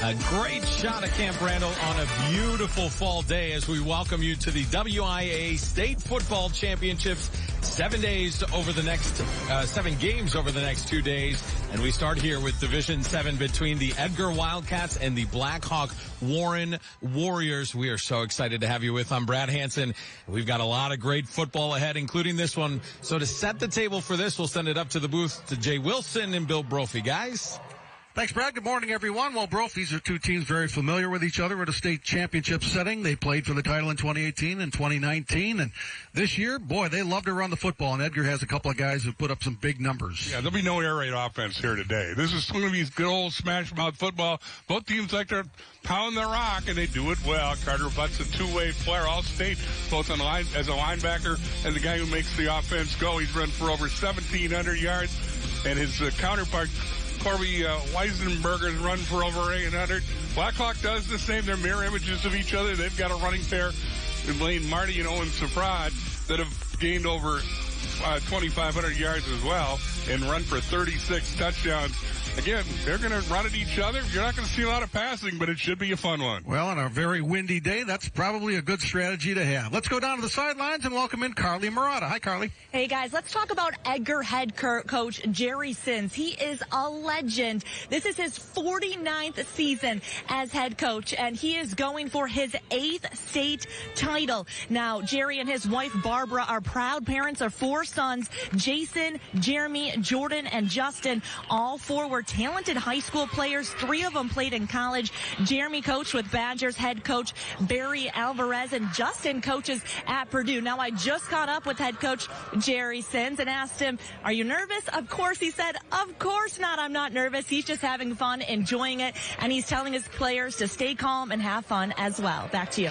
A great shot of Camp Randall on a beautiful fall day as we welcome you to the WIAA State Football Championships. 7 games over the next 2 days. And we start here with Division 7 between the Edgar Wildcats and the Blackhawk Warren Warriors. We are so excited to have you with. I'm Brad Hanson. We've got a lot of great football ahead, including this one. So to set the table for this, we'll send it up to the booth to Jay Wilson and Bill Brophy. Guys. Thanks, Brad. Good morning, everyone. Well, Brophy's are two teams very familiar with each other at a state championship setting. They played for the title in 2018 and 2019. And this year, boy, they love to run the football. And Edgar has a couple of guys who put up some big numbers. Yeah, there'll be no air raid offense here today. This is going to be good old smash-mouth football. Both teams like to pound the rock, and they do it well. Carter Butt's a two-way player, all-state, both on line as a linebacker and the guy who makes the offense go. He's run for over 1,700 yards, and his counterpart, Corby Weisenberger's run for over 800. Blackhawk does the same. They're mirror images of each other. They've got a running pair in Blaine Marty and Owen Safrad that have gained over 2,500 yards as well and run for 36 touchdowns. Again, they're going to run at each other. You're not going to see a lot of passing, but it should be a fun one. Well, on a very windy day, that's probably a good strategy to have. Let's go down to the sidelines and welcome in Carly Murata. Hi, Carly. Hey, guys. Let's talk about Edgar head coach Jerry Sins. He is a legend. This is his 49th season as head coach, and he is going for his 8th state title. Now, Jerry and his wife, Barbara, are proud parents of 4 sons, Jason, Jeremy, Jordan, and Justin. All 4 were talented high school players. 3 of them played in college. Jeremy coached with Badgers head coach Barry Alvarez, and Justin coaches at Purdue. Now, I just caught up with head coach Jerry Sins and asked him, are you nervous? Of course, he said, of course not. I'm not nervous. He's just having fun, enjoying it, and he's telling his players to stay calm and have fun as well. Back to you.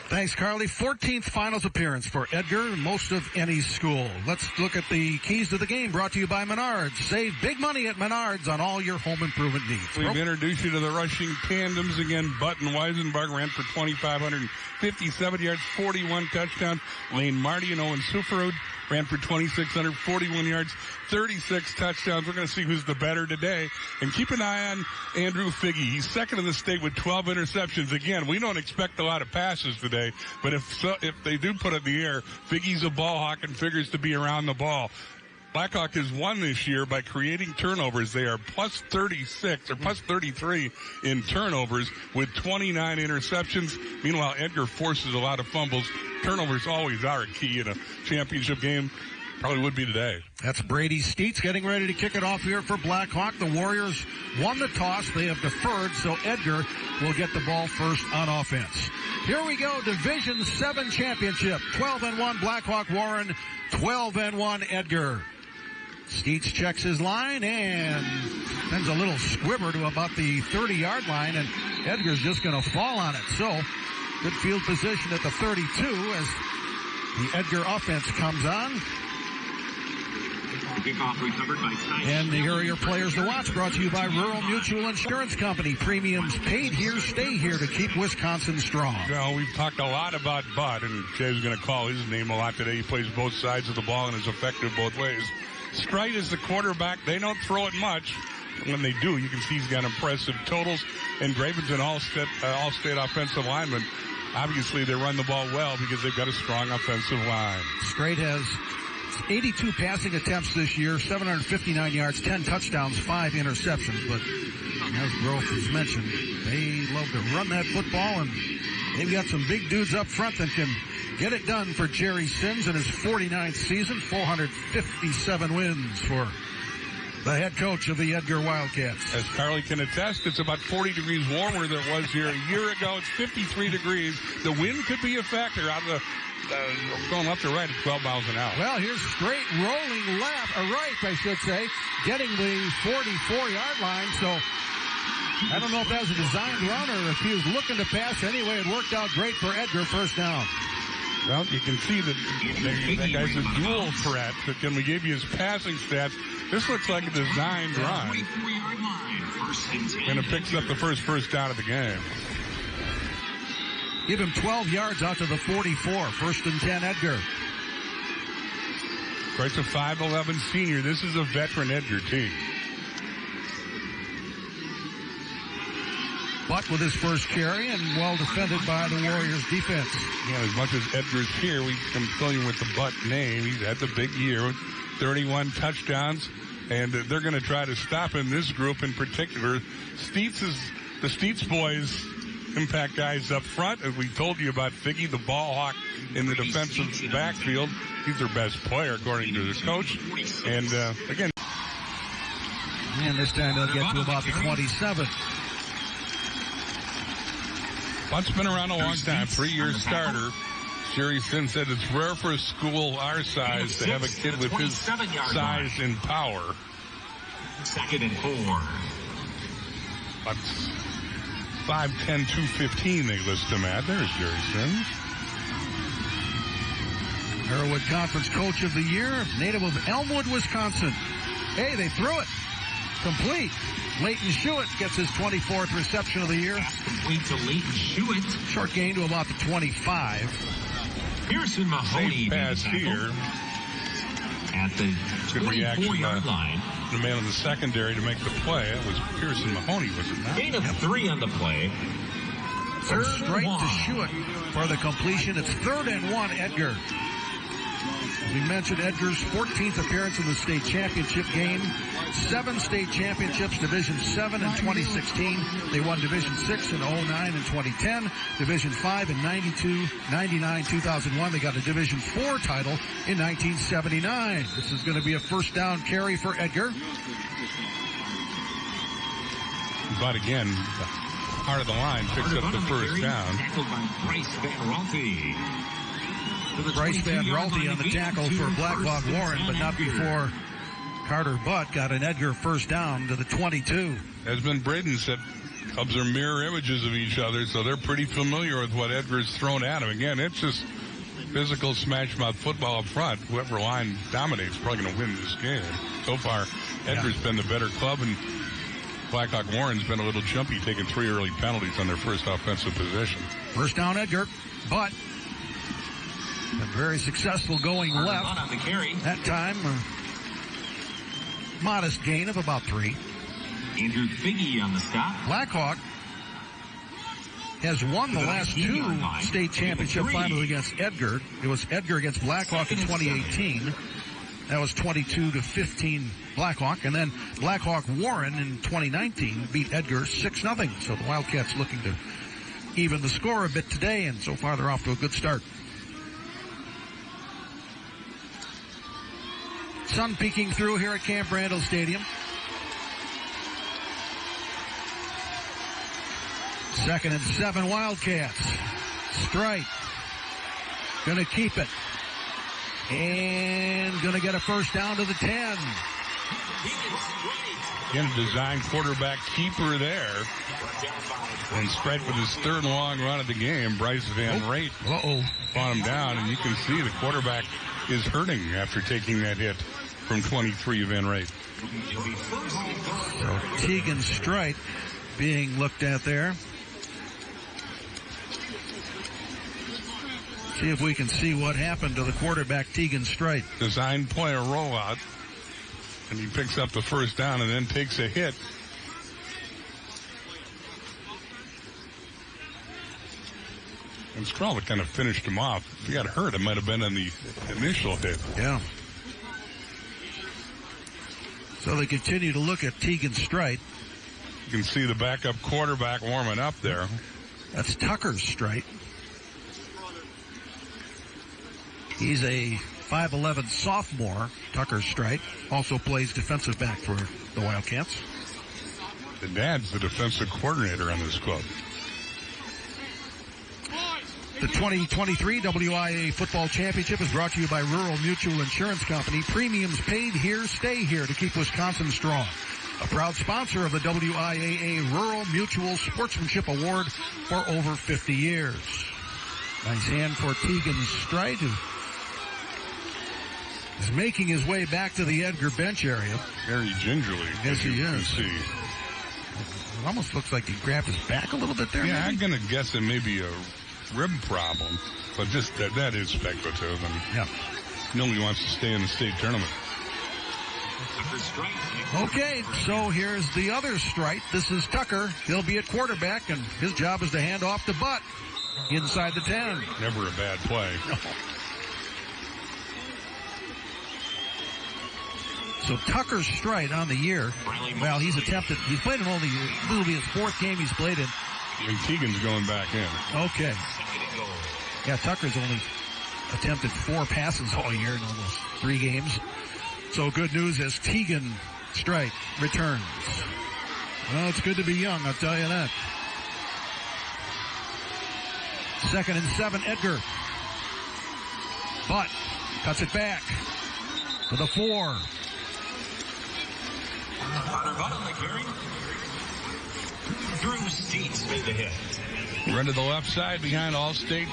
Thanks, Carly. 14th finals appearance for Edgar, most of any school. Let's look at the keys to the game brought to you by Menards. Save big money at Menards on all your home improvement needs. We've introduced you to the rushing tandems again. Butt and Weisenberg ran for 2,557 yards, 41 touchdowns. Lane Marty and Owen Sufferud ran for 2,641 yards, 36 touchdowns. We're going to see who's the better today. And keep an eye on Andrew Figge. He's second in the state with 12 interceptions. Again, we don't expect a lot of passes today, but if they do put it in the air, Figge's a ball hawk and figures to be around the ball. Blackhawk has won this year by creating turnovers. They are plus 36 or plus 33 in turnovers with 29 interceptions. Meanwhile, Edgar forces a lot of fumbles. Turnovers always are a key in a championship game. Probably would be today. That's Brady Steets getting ready to kick it off here for Blackhawk. The Warriors won the toss. They have deferred, so Edgar will get the ball first on offense. Here we go, Division 7 championship. 12-1 Blackhawk Warren, 12-1 Edgar. Steets checks his line and sends a little squibber to about the 30-yard line, and Edgar's just going to fall on it. So, good field position at the 32 as the Edgar offense comes on. Kickoff recovered by and here are your players to watch, brought to you by Rural Mutual Insurance Company. Premiums paid here, stay here to keep Wisconsin strong. Well, we've talked a lot about Bud, and Jay's going to call his name a lot today. He plays both sides of the ball and is effective both ways. Strite is the quarterback. They don't throw it much. When they do, you can see he's got impressive totals. And Graven's an all-state offensive lineman. Obviously, they run the ball well because they've got a strong offensive line. Strite has 82 passing attempts this year, 759 yards, 10 touchdowns, 5 interceptions. But as Groff has mentioned, they love to run that football, and they've got some big dudes up front that can get it done for Jerry Sins in his 49th season, 457 wins for the head coach of the Edgar Wildcats. As Carly can attest, it's about 40 degrees warmer than it was here a year ago. It's 53 degrees. The wind could be a factor out of the going left or right at 12 miles an hour. Well, here's straight rolling left, or right, I should say, getting the 44-yard line. So I don't know if that was a designed run or if he was looking to pass. Anyway, it worked out great for Edgar, first down. Well, you can see that guy's a dual threat. But when we gave you his passing stats, this looks like a designed run. And it picks up the first down of the game. Give him 12 yards out to the 44. First and 10, Edgar. Of course, a 5'11 senior. This is a veteran Edgar team. Butt with his first carry, and well defended by the Warriors defense. Yeah, as much as Edgar's here, we can fill you with the Butt name. He's had the big year with 31 touchdowns, and they're going to try to stop him. This group in particular, the Steets boys impact guys up front. As we told you about Figgy, the ball hawk in the defensive backfield. He's their best player, according to the coach. And, again. And this time they'll get to about the 27. Butt's been around a long time, 3-year starter. Jerry Sin said it's rare for a school our size to have a kid with his size and power. 2nd and 4. Butt's 5'10", 215 they list him at. There's Jerry Sin. Norwood Conference Coach of the Year, native of Elmwood, Wisconsin. Hey, they threw it. Complete. Leighton Schuett gets his 24th reception of the year. Complete to Leighton Schuett. Short gain to about the 25. Pearson Mahoney pass here. At the 24-yard line. The man in the secondary to make the play. That was Pearson Mahoney, was it not? Gain of 3 on the play. So straight to Schuett for the completion. It's 3rd and 1, Edgar. We mentioned Edgar's 14th appearance in the state championship game. 7 state championships, Division 7 in 2016. They won Division 6 in 09 and 2010. Division 5 in 92, 99, 2001. They got a Division 4 title in 1979. This is going to be a first down carry for Edgar. But again, part of the line picks up the first down. Tackled by Bryce Van Rolte. Bryce Van Rolte on the tackle for Blackhawk Warren, but not before Carter Butt got an Edgar first down to the 22. As Ben Braden said, Cubs are mirror images of each other, so they're pretty familiar with what Edgar's thrown at him. Again, it's just physical smash-mouth football up front. Whoever line dominates is probably going to win this game. So far, Edgar's been the better club, and Blackhawk Warren's been a little jumpy, taking 3 early penalties on their first offensive possession. First down, Edgar. Butt. Been very successful going left. On the carry. That time, modest gain of about 3. Andrew Figgy on the stop. Blackhawk has won the last 2 state championship finals against Edgar. It was Edgar against Blackhawk in 2018. That was 22-15 Blackhawk. And then Blackhawk Warren in 2019 beat Edgar 6-0. So the Wildcats looking to even the score a bit today, and so far they're off to a good start. Sun peeking through here at Camp Randall Stadium. 2nd and 7 Wildcats. Strike. Gonna keep it. And gonna get a first down to the 10. Again, a design quarterback keeper there. And Strike with his 3rd long run of the game. Bryce Van Rate brought him down, and you can see the quarterback is hurting after taking that hit from 23 Van Rate. So Tegan Strite being looked at there. See if we can see what happened to the quarterback, Tegan Strite. Design play, a rollout, and he picks up the first down and then takes a hit. And Skrawla kind of finished him off. If he got hurt, it might have been on the initial hit. Yeah. So they continue to look at Tegan Strite. You can see the backup quarterback warming up there. That's Tucker Strite. He's a 5'11 sophomore, Tucker Strite. Also plays defensive back for the Wildcats. The dad's the defensive coordinator on this club. The 2023 WIAA Football Championship is brought to you by Rural Mutual Insurance Company. Premiums paid here, stay here to keep Wisconsin strong. A proud sponsor of the WIAA Rural Mutual Sportsmanship Award for over 50 years. Nice hand for Tegan Strite, who is making his way back to the Edgar bench area. Very gingerly. Yes, he is. See. It almost looks like he grabbed his back a little bit there. Yeah, maybe? I'm going to guess it may be a rib problem, but just that is speculative, and yeah. nobody wants to stay in the state tournament. Okay, so here's the other strike. This is Tucker. He'll be at quarterback, and his job is to hand off to Butt inside the 10. Never a bad play. No. So Tucker's strike on the year. Well, he's played in only, this will be his fourth game he's played in. And Teagan's going back in. Okay. Yeah, Tucker's only attempted 4 passes all year in almost 3 games. So good news as Teagan strike returns. Well, it's good to be young, I'll tell you that. 2nd and 7, Edgar. Butt cuts it back to the 4. Drew Steets made the hit. Run to the left side behind All-State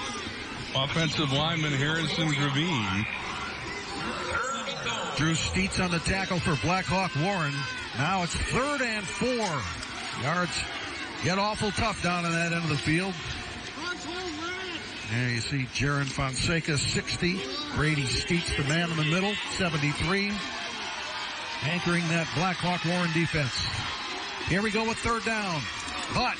offensive lineman Harrison Gravine. Drew Steets on the tackle for Blackhawk Warren. Now it's 3rd and 4. Yards get awful tough down in that end of the field. There you see Jaron Fonseca, 60. Brady Steets, the man in the middle, 73. Anchoring that Blackhawk Warren defense. Here we go with 3rd down. Butt.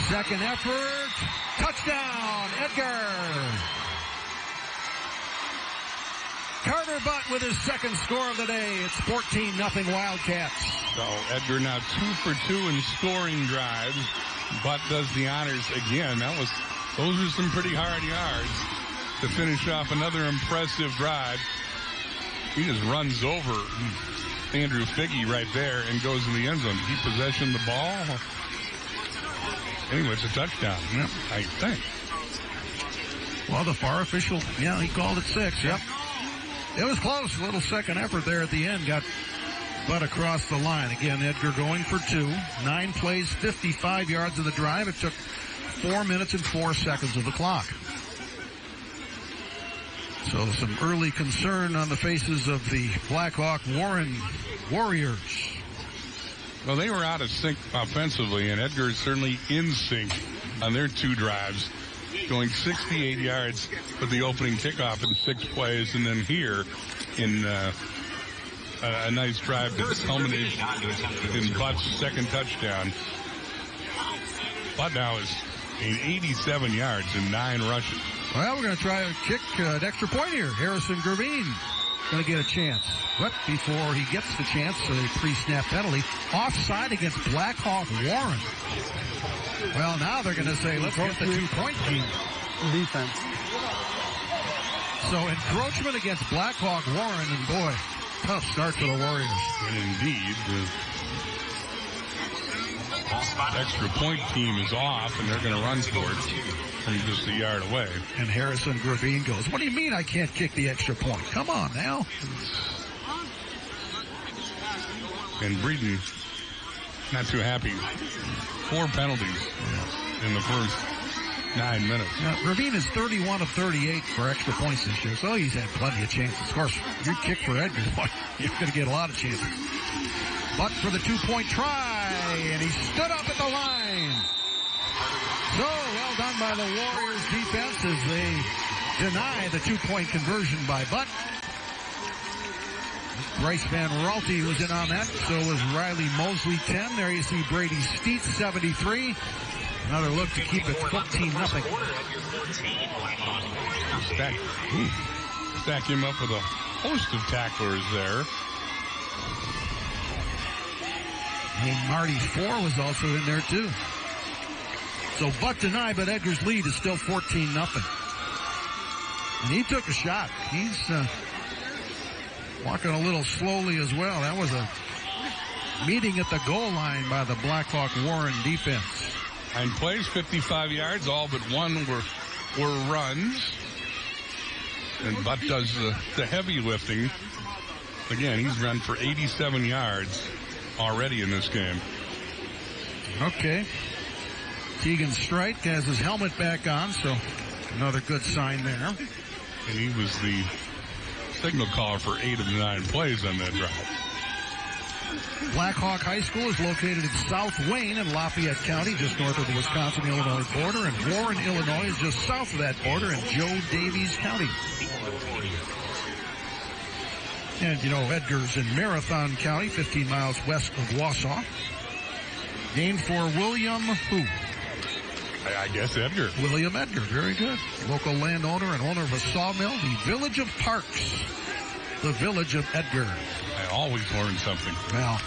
2nd effort. Touchdown, Edgar. Carter Butt with his 2nd score of the day. It's 14-0 Wildcats. So Edgar now 2 for 2 in scoring drives. Butt does the honors again. Those are some pretty hard yards to finish off another impressive drive. He just runs over Andrew Figge right there and goes in the end zone. Did he possession the ball? Anyway, it's a touchdown. Yep. I think. Well, the FAR official, he called it 6. Yep. It was close. A little 2nd effort there at the end. Got Butt across the line. Again, Edgar going for 2. 9 plays, 55 yards of the drive. It took 4 minutes and 4 seconds of the clock. So some early concern on the faces of the Blackhawk Warren Warriors. Well, they were out of sync offensively, and Edgar is certainly in sync on their 2 drives, going 68 yards with the opening kickoff in 6 plays, and then here in a nice drive that culminated in Butt's 2nd touchdown. Butt now is 87 yards and 9 rushes. Well, we're going to try a kick, an extra point here. Harrison Gravine going to get a chance. But before he gets the chance, a pre-snap penalty. Offside against Blackhawk Warren. Well, now they're going to say, let's get the 2-point team. Defense. So encroachment against Blackhawk Warren, and boy, tough start for the Warriors. And indeed, the extra point team is off, and they're going to run for it from just a yard away. And Harrison Gravine goes, what do you mean I can't kick the extra point? Come on now. And Breeden, not too happy. 4 penalties in the first 9 minutes. Now, Gravine is 31 of 38 for extra points this year, so he's had plenty of chances. Of course, you kick for Edgar, you're going to get a lot of chances. But for the 2-point try, and he stood up at the line. So, well done by the Warriors defense as they deny the 2-point conversion by Butt. Bryce Van Raalte was in on that. So was Riley Mosley, 10. There you see Brady Steets, 73. Another look to keep it 14-0. Stack him up with a host of tacklers there. And Marty 4 was also in there too. So Butt denied, but Edgar's lead is still 14-0. And he took a shot. He's walking a little slowly as well. That was a meeting at the goal line by the Blackhawk Warren defense. 9 plays, 55 yards, all but 1 were runs. And Butt does the heavy lifting. Again, he's run for 87 yards already in this game. Okay. Teagan Strike has his helmet back on, so another good sign there. And he was the signal caller for 8 of the 9 plays on that drive. Blackhawk High School is located in South Wayne in Lafayette County, just north of the Wisconsin-Illinois border, and Warren, Illinois is just south of that border in Joe Davies County. And, you know, Edgar's in Marathon County, 15 miles west of Wausau. Named for William who? I guess Edgar. William Edgar, very good. Local landowner and owner of a sawmill, the Village of Parks. The Village of Edgar. I always learn something. Well,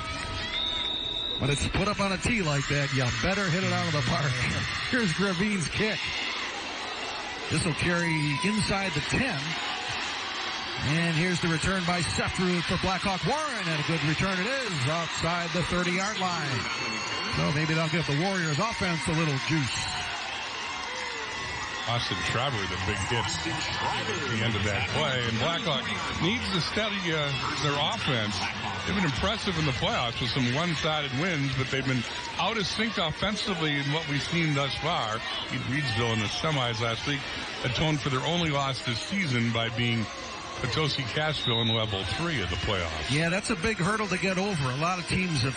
when it's put up on a tee like that, you better hit it out of the park. Here's Gravine's kick. This will carry inside the 10. And here's the return by Sefrud for Blackhawk Warren. And a good return it is outside the 30-yard line. So maybe that'll give the Warriors offense a little juice. Austin Schreiber with a big hit at the end of that play. And Blackhawk needs to study their offense. They've been impressive in the playoffs with some one-sided wins, but they've been out of sync offensively in what we've seen thus far. Reedsville in the semis last week atoned for their only loss this season by being Potosi-Cashville in level 3 of the playoffs. Yeah, that's a big hurdle to get over. A lot of teams have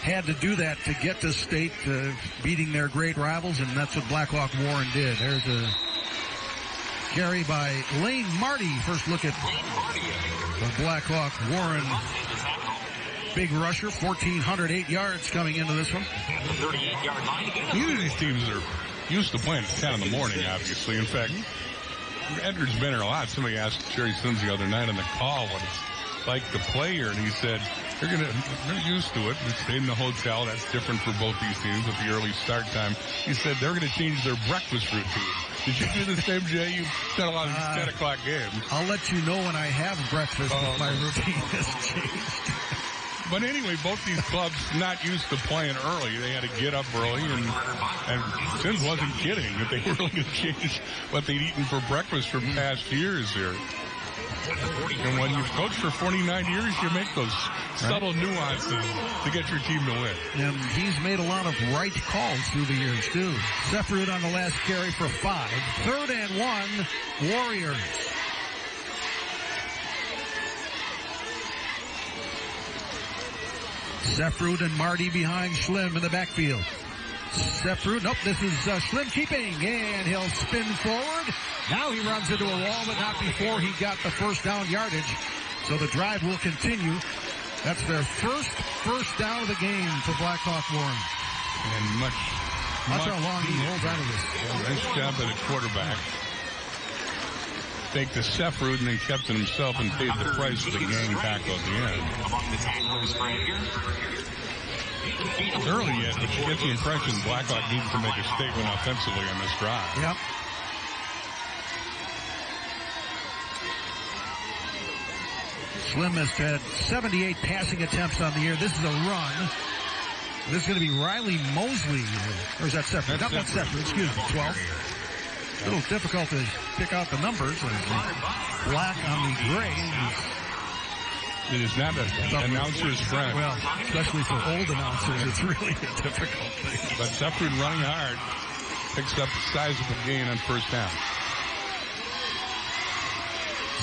had to do that to get to state, beating their great rivals, and that's what Blackhawk Warren did. There's a carry by Lane Marty. First look at the Blackhawk Warren big rusher, 1,408 yards coming into this one. 38-yard line again. Neither of these teams are used to playing at 10 in the morning, obviously. In fact, Edgar's been here a lot. Somebody asked Jerry Sims the other night on the call what it's like to play here, and he said, they're used to it. They stayed in the hotel. That's different for both these teams with the early start time. He said they're going to change their breakfast routine. Did you do the same, Jay? You've done a lot of these 10 o'clock games. I'll let you know when I have breakfast if my routine has changed. But anyway, both these clubs not used to playing early. They had to get up early, and Sims wasn't kidding that they were really going to change what they'd eaten for breakfast for past years here. And when you've coached for 49 years, you make those subtle nuances to get your team to win. And he's made a lot of right calls through the years, too. Sefrud on the last carry for 5. 3rd and 1, Warriors. Sefrud and Marty behind Schlim in the backfield. Sefrud, nope, this is Schlim keeping, and he'll spin forward. Now he runs into a wall, but not before he got the first down yardage. So the drive will continue. That's their first down of the game for Blackhawk Warren. And much how long he holds out of this. Nice job by the quarterback. Take the Sefrud and then kept it himself and paid the price for the gang tackle at the end. Among the tacklers for Edgar. Early yet, but you get the impression Blackhawk needs to make a statement offensively on this drive. Yep. Slim has had 78 passing attempts on the year. This is a run. This is going to be Riley Mosley. Or is that Sefrud? Not Sefrud, excuse me, 12. A little difficult to pick out the numbers. Black on the gray. It is not an announcer's friend. Well, especially for old announcers, it's really a difficult thing. But Sefrud running hard picks up a sizable gain on first down.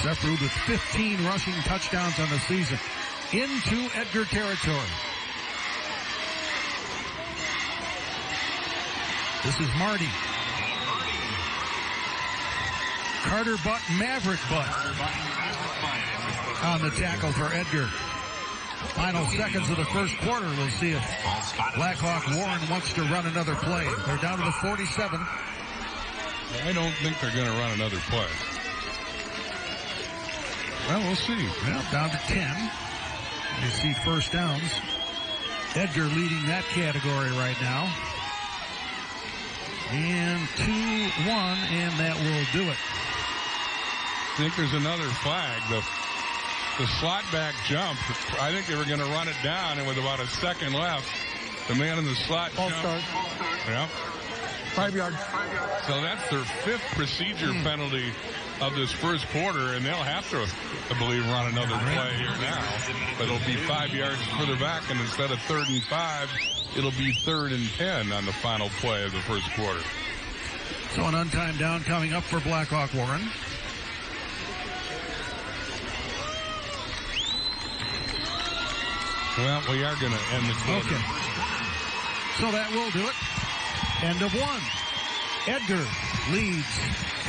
Sefrud with 15 rushing touchdowns on the season into Edgar territory. This is Marty. Carter Butt, Maverick Butt on the tackle for Edgar. Final seconds of the first quarter. We'll see if Blackhawk Warren wants to run another play. They're down to the 47. I don't think they're going to run another play. Well, we'll see. Well, down to 10. You see first downs. Edgar leading that category right now. And 2-1, and that will do it. I think there's another flag. The slot back jump. I think they were going to run it down, and with about a second left, the man in the slot jumped. Yeah. 5 yards. So that's their 5th procedure penalty of this first quarter, and they'll have to, I believe, run another play here now. But it'll be 5 yards further back, and instead of 3rd and 5, it'll be 3rd and 10 on the final play of the first quarter. So an untimed down coming up for Blackhawk Warren. Well, we are going to end the quarter. Okay. So that will do it. End of 1. Edgar leads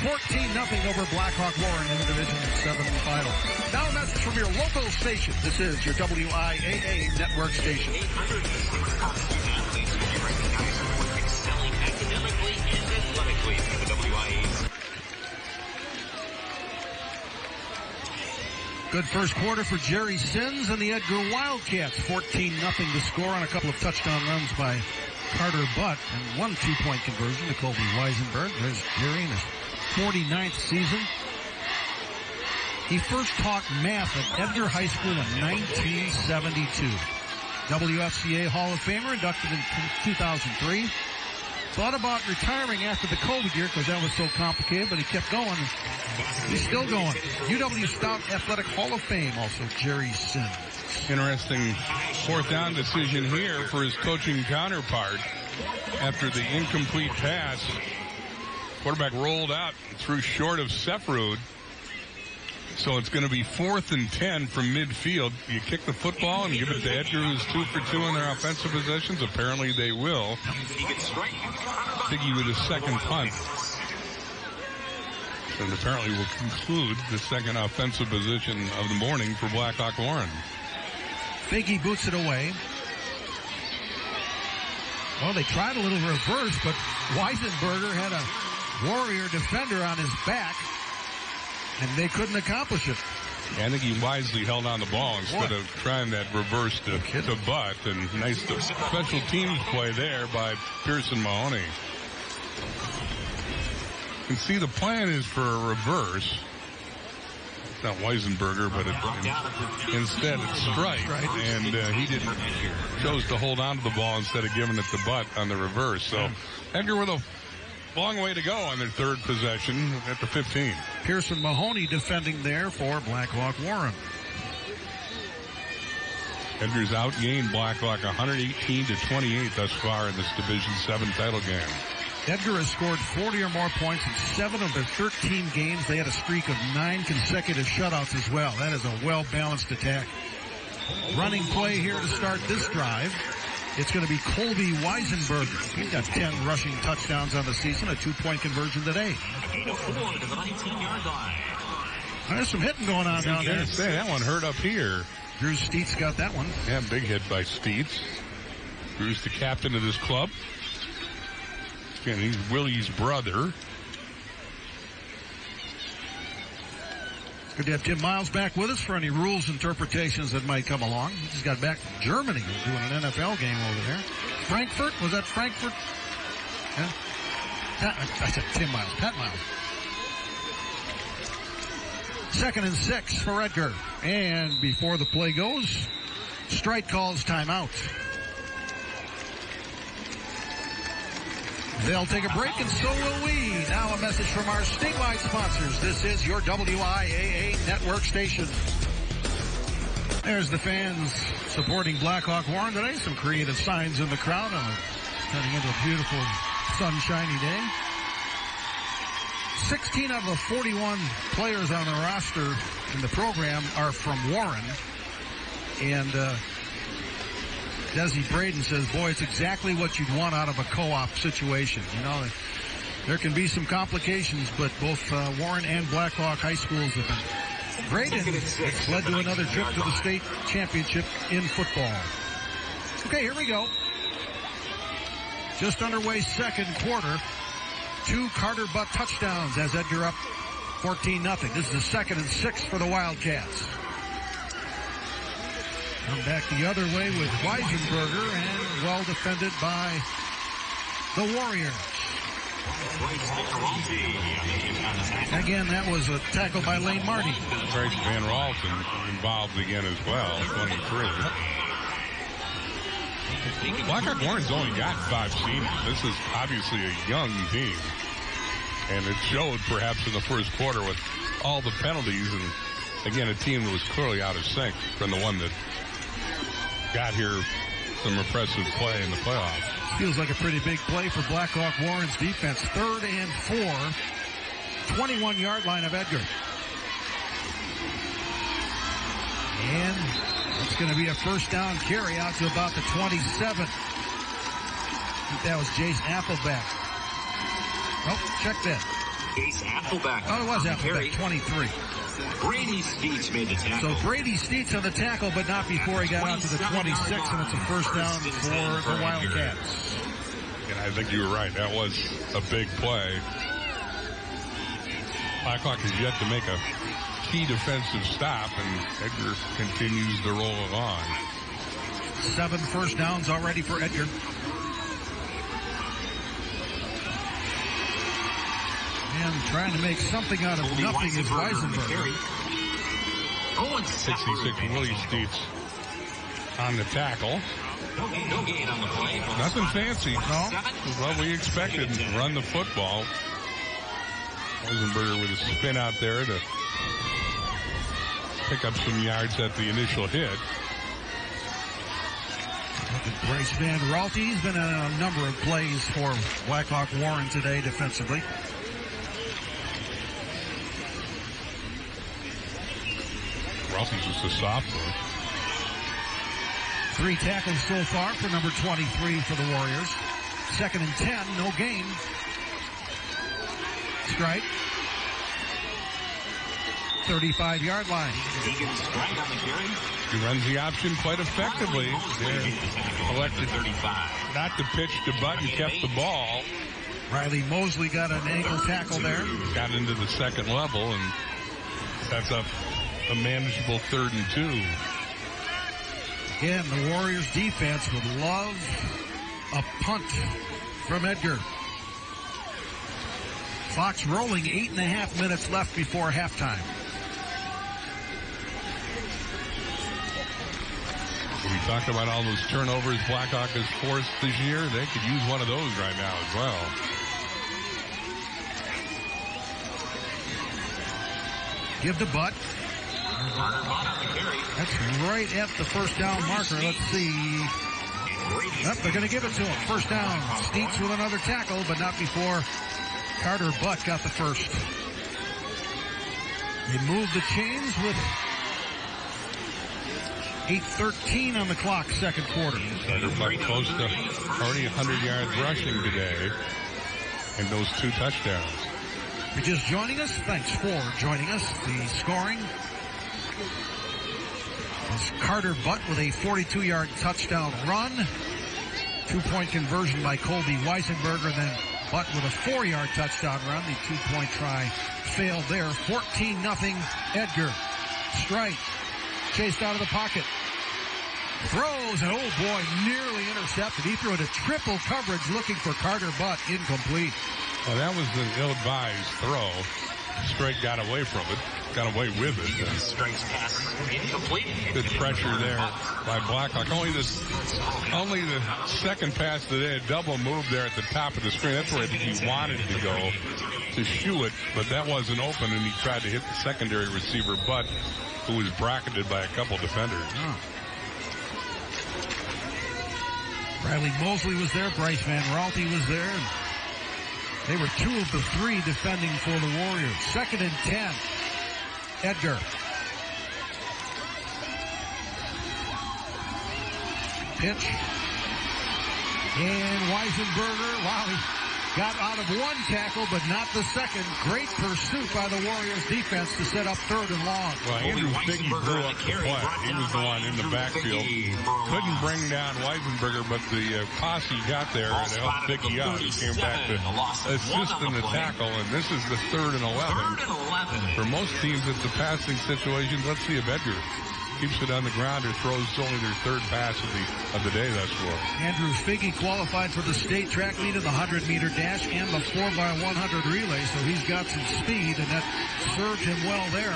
14-0 over Blackhawk Warren in the Division 7 final. Now a message from your local station. This is your WIAA network station. 806 college athletes will be recognized for excelling academically and athletically in the WIAA. Good first quarter for Jerry Sins and the Edgar Wildcats. 14-0 to score on a couple of touchdown runs by Carter Butt and one two-point conversion to Colby Weisenberg. There's Jerry in his 49th season. He first taught math at Edgar High School in 1972. WFCA Hall of Famer, inducted in 2003. Thought about retiring after the COVID year because that was so complicated, but he kept going. He's still going. UW Stout Athletic Hall of Fame, also Jerry Sins. Interesting fourth down decision here for his coaching counterpart. After the incomplete pass, quarterback rolled out, threw short of Sefrud. So it's going to be 4th and 10 from midfield. You kick the football and give it to Edgar, who's 2 for 2 in their offensive possessions. Apparently they will. Biggie with his second punt. And apparently will conclude the second offensive position of the morning for Blackhawk Warren. Biggie boots it away. Well, they tried a little reverse, but Weisenberger had a Warrior defender on his back, and they couldn't accomplish it. I think he wisely held on the ball instead of trying that reverse to Butt. And nice special teams play there by Pearson Mahoney. You can see the plan is for a reverse. It's not Weisenberger, but instead it's Strike. And he chose to hold on to the ball instead of giving it to Butt on the reverse. So Edgar with a long way to go on their third possession at the 15. Pearson Mahoney defending there for Blackhawk Warren. Edgar's outgained Blackhawk 118-28 thus far in this Division 7 title game. Edgar has scored 40 or more points in 7 of their 13 games. They had a streak of 9 consecutive shutouts as well. That is a well-balanced attack. Running play here to start this drive. It's going to be Colby Weisenberger. He's got 10 rushing touchdowns on the season, a 2-point conversion today. There's some hitting going on down there. That one hurt up here. Drew Steets got that one. Yeah, big hit by Steets. Drew's the captain of this club. And he's Willie's brother. It's good to have Tim Miles back with us for any rules interpretations that might come along. He just got back from Germany doing an NFL game over there. Frankfurt? Was that Frankfurt? Yeah. I said Tim Miles. Pat Miles. 2nd and 6 for Edgar. And before the play goes, Strike calls timeout. They'll take a break, and so will we. Now a message from our statewide sponsors. This is your WIAA network station. There's the fans supporting Blackhawk Warren today. Some creative signs in the crowd. Turning into a beautiful, sunshiny day. 16 out of the 41 players on the roster in the program are from Warren. And Desi Braden says, boy, it's exactly what you'd want out of a co-op situation. You know, there can be some complications, but both Warren and Blackhawk high schools have been great, and it's led to another trip to the state championship in football. Okay, here we go. Just underway second quarter. 2 Carter Butt touchdowns as Edgar up 14-0. This is the 2nd and 6 for the Wildcats. Come back the other way with Weisenberger, and well defended by the Warriors. Again, that was a tackle by Lane Marty. Bryce Van Ralston involved again as well, 23. Blackhawk Warren's only got 5 seniors. This is obviously a young team. And it showed perhaps in the first quarter with all the penalties, and again, a team that was clearly out of sync from the one that got here some impressive play in the playoffs. Feels like a pretty big play for Blackhawk Warren's defense. 3rd and 4. 21-yard line of Edgar. And it's going to be a first down carry out to about the 27. I think that was Jason Appleback. Oh, check that. Ace Appleback. Oh, it was Appleback. 23. Brady Steets made the tackle. So Brady Steets on the tackle, but not before he got out to the 26, and it's a first down for the Wildcats. And I think you were right. That was a big play. Blackhawk has yet to make a key defensive stop, and Edgar continues to roll along. 7 first downs already for Edgar. And trying to make something out of nothing is Weisenberger. 66 Willie Steets on the tackle. No gain on the play. Nothing fancy. No. What we expected. Run the football. Weisenberger with a spin out there to pick up some yards at the initial hit. Bryce Van Ralte's been in a number of plays for Blackhawk Warren today defensively. Ralphie's just a sophomore. 3 tackles so far for number 23 for the Warriors. 2nd and 10, no gain. Strike. 35-yard line. He runs the option quite effectively. Elected not to pitch to Button, kept the ball. Riley Mosley got an ankle tackle there. Got into the second level and sets up a manageable 3rd and 2. Again, the Warriors defense would love a punt from Edgar. Fox rolling, 8.5 minutes left before halftime. We talked about all those turnovers Blackhawk has forced this year. They could use one of those right now as well. Give to Butt. That's right at the first down marker. Let's see. Yep, they're going to give it to him. First down. Steets with another tackle, but not before Carter Butt got the first. They moved the chains with 8:13 on the clock, second quarter. Carter Butt close to already 100 yards rushing today, and those 2 touchdowns. If you're just joining us, thanks for joining us. The scoring is Carter Butt with a 42-yard touchdown run. 2-point conversion by Colby Weisenberger, then Butt with a 4-yard touchdown run. The 2-point try failed there. 14-0 Edgar. Strike. Chased out of the pocket. Throws, and oh boy, nearly intercepted. He threw it a triple coverage looking for Carter Butt. Incomplete. Well, that was an ill-advised throw. Strike got away from it. Got away with it. Strike's pass incomplete. Good pressure there by Blackhawk. Only the second pass today, a double move there at the top of the screen. That's where I think he wanted to go to shoe it, but that wasn't open, and he tried to hit the secondary receiver, Butt, who was bracketed by a couple defenders. Oh. Riley Mosley was there. Bryce Van Raalte was there. They were 2 of the 3 defending for the Warriors. 2nd and 10. Edgar. Pitch. And Weisenberger, wow, he got out of 1 tackle, but not the second. Great pursuit by the Warriors defense to set up 3rd and long. Well, Andrew Figge blew up the play. He was the one in the backfield. Couldn't bring down Weisenberger, but the posse got there to help Figge out. He came back to assist in the tackle, and this is the 3rd and 11. For most teams, it's a passing situation. Let's see if Edgar keeps it on the ground or throws only their 3rd pass of the day thus far. Andrew Figge qualified for the state track meet in the 100-meter dash and the 4x100 relay, so he's got some speed, and that served him well there,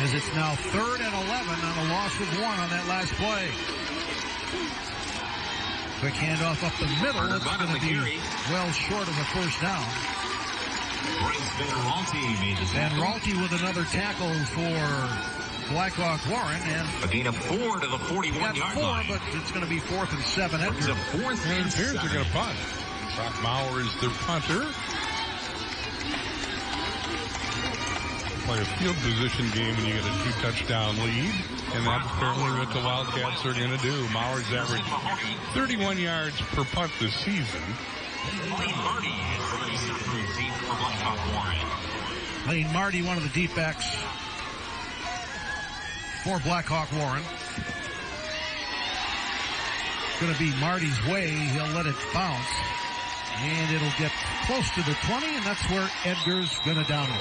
as it's now 3rd and 11 on a loss of 1 on that last play. Quick handoff up the middle. It's going to be well short of a first down. Van Raalte with another tackle for Blackhawk Warren, and a gain of 4 to the 41-yard line. But it's going to be 4th and 7. It's a 4th and 7. They're going to punt. Brock Maurer is their punter. Play a field position game when you get a 2-touchdown lead, and that's apparently what the Wildcats are going to do. Maurer's averaged 31 yards per punt this season. Lane Marty is the reset from deep for Blackhawk Warren. Lane Marty, one of the deep backs for Blackhawk Warren. Going to be Marty's way. He'll let it bounce. And it'll get close to the 20, and that's where Edgar's going to down it.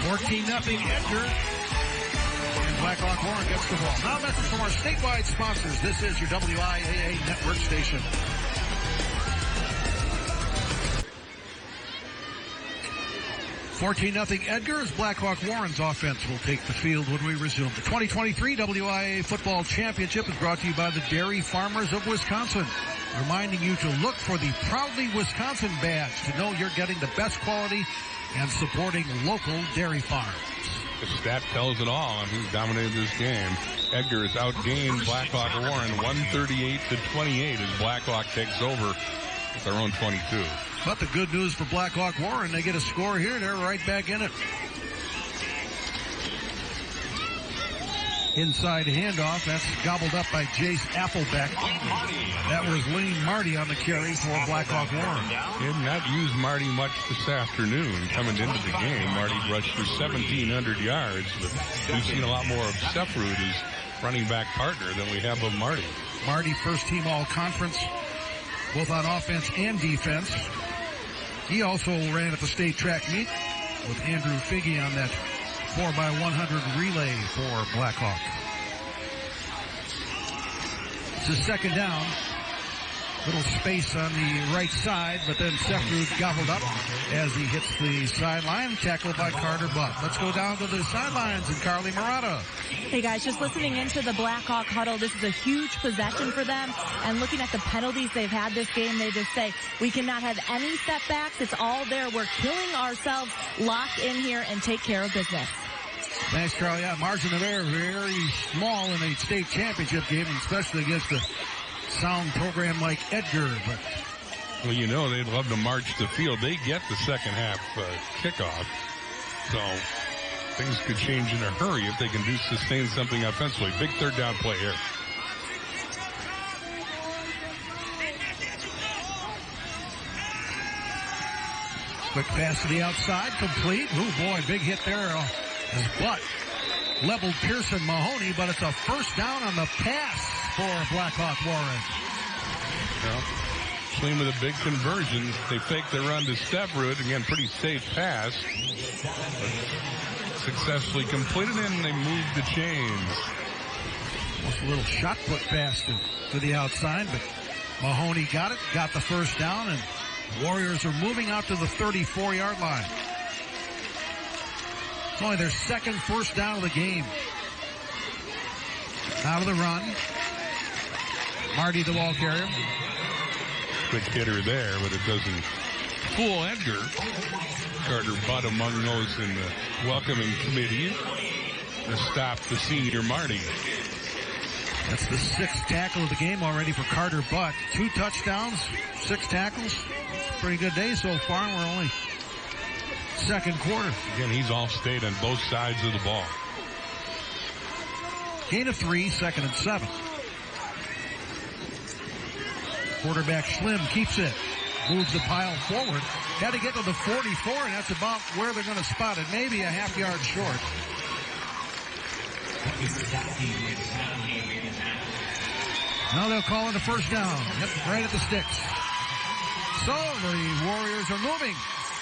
14-0 Edgar. And Blackhawk Warren gets the ball. Now that's from our statewide sponsors. This is your WIAA network station. 14-0 Edgar as Blackhawk Warren's offense will take the field when we resume. The 2023 WIAA Football Championship is brought to you by the Dairy Farmers of Wisconsin, reminding you to look for the Proudly Wisconsin badge to know you're getting the best quality and supporting local dairy farms. The stat tells it all on who's dominated this game. Edgar has outgained Blackhawk Warren 138-28 as Blackhawk takes over at their own 22. But the good news for Blackhawk Warren, they get a score here, they're right back in it. Inside handoff, that's gobbled up by Jace Applebeck. That was Lane Marty on the carry for Blackhawk Warren. Did not use Marty much this afternoon. Coming into the game, Marty rushed for 1,700 yards, but we've seen a lot more of Sefrud as running back partner than we have of Marty. Marty, first team all-conference, both on offense and defense. He also ran at the state track meet with Andrew Figge on that 4x100 relay for Blackhawk. It's a second down. Little space on the right side, but then Sefrud gobbled up as he hits the sideline, tackled by Carter Butt. Let's go down to the sidelines and Carly Murata. Hey guys, just listening into the Blackhawk huddle, this is a huge possession for them, and looking at the penalties they've had this game, they just say, we cannot have any setbacks, it's all there, we're killing ourselves, lock in here and take care of business. Thanks, Carly. Yeah, margin of error very small in a state championship game, especially against a sound program like Edgar. But well, you know, they'd love to march the field. They get the second half kickoff. So things could change in a hurry if they can sustain something offensively. Big third down play here. Quick pass to the outside, complete. Oh boy, big hit there. His butt leveled Pearson Mahoney, but it's a first down on the pass for Blackhawk Warren. Well, Schleem with a big conversion. They fake the run to Sefrud. Again, pretty safe pass. Successfully completed, and they move the chains. Almost a little shot put pass to the outside, but Mahoney got it, got the first down, and Warriors are moving out to the 34-yard line. It's only their second first down of the game. Out of the run. Marty, the ball carrier. Quick hitter there, but it doesn't fool Edgar. Carter Butt among those in the welcoming committee to stop the senior Marty. That's the sixth tackle of the game already for Carter Butt. 2 touchdowns, 6 tackles. Pretty good day so far. We're only second quarter. Again, he's all state on both sides of the ball. Gain of 3, 2nd and 7. Quarterback Schlim keeps it. Moves the pile forward. Got to get to the 44, and that's about where they're going to spot it. Maybe a half yard short. Now they'll call it a first down. Yep, right at the sticks. So the Warriors are moving.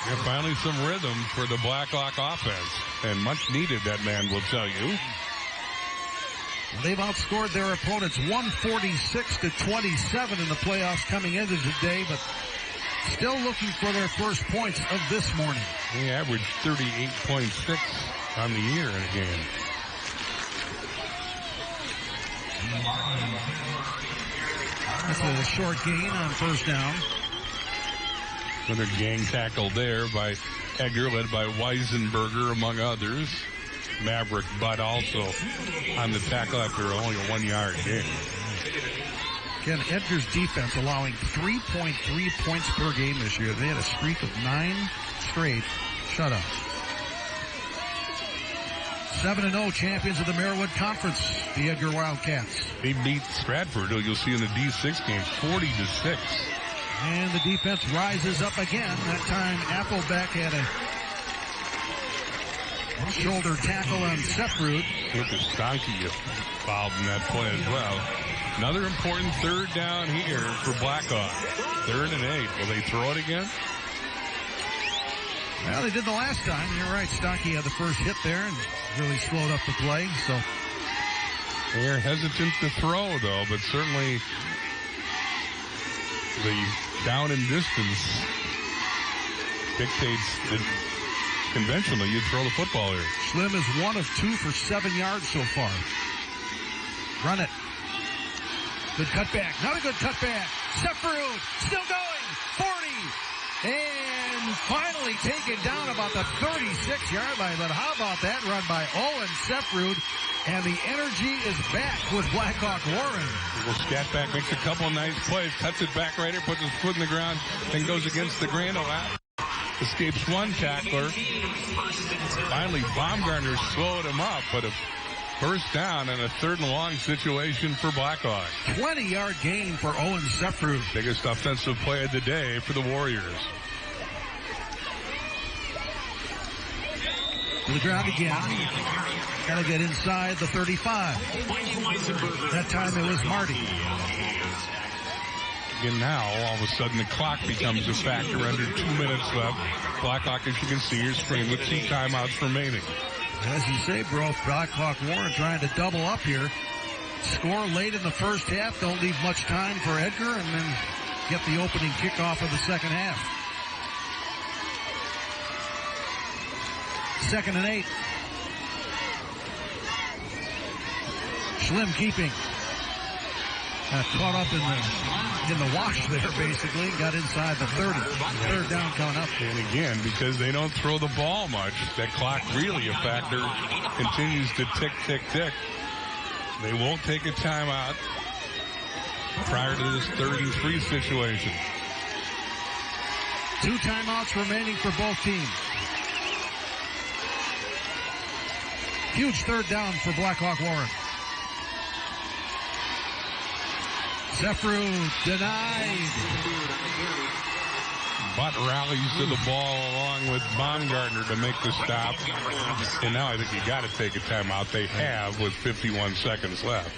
Yeah, finally some rhythm for the Blackhawk offense. And much needed, that man will tell you. They've outscored their opponents 146-27 in the playoffs coming into today, but still looking for their first points of this morning. They averaged 38.6 on the year in a game. That's a short gain on first down. Another gang tackle there by Edgar, led by Weisenberger, among others. Maverick Butt also on the tackle after only a 1-yard gain. Again, Edgar's defense allowing 3.3 points per game this year. They had a streak of 9 straight shutouts. 7-0 champions of the Merriwood Conference, the Edgar Wildcats. They beat Stratford, you'll see in the D6 game, 40-6. And the defense rises up again. That time Applebeck had a shoulder tackle on Sefrud. Lucas Donkey fouled in that play as well. Another important third down here for Blackhawk. 3rd and 8. Will they throw it again? Well, they did the last time. You're right. Stonkey had the first hit there and really slowed up the play. So they're hesitant to throw, though, but certainly the down and distance dictates that conventionally you'd throw the football here. Slim is 1 of 2 for 7 yards so far. Run it. Good cutback. Not a good cutback. Sefrud still going. 40. And finally taken down about the 36-yard line. But how about that run by Owen Sefrud? And the energy is back with Blackhawk Warren. Well, Scatback makes a couple of nice plays. Cuts it back right here. Puts his foot in the ground. Then goes against the Grando. Escapes one tackler. Finally, Baumgartner slowed him up. But a first down and a 3rd and long situation for Blackhawk. 20-yard gain for Owen Sefrud. Biggest offensive play of the day for the Warriors. To the ground again. Got to get inside the 35. That time it was Marty. And now, all of a sudden, the clock becomes a factor under 2 minutes left. Blackhawk, as you can see, is screened with 2 timeouts remaining. As you say, bro, Blackhawk Warren trying to double up here. Score late in the first half. Don't leave much time for Edgar, and then get the opening kickoff of the second half. 2nd and 8. Schlim keeping. Caught up in the wash there, basically. Got inside the 30. 3rd down coming up. And again, because they don't throw the ball much, that clock really a factor. Continues to tick, tick, tick. They won't take a timeout prior to this 3rd and 3 situation. 2 timeouts remaining for both teams. Huge 3rd down for Blackhawk Warren. Sefrud denied. Butt rallies to the ball along with Baumgartner to make the stop. And now I think you got to take a timeout. They have with 51 seconds left.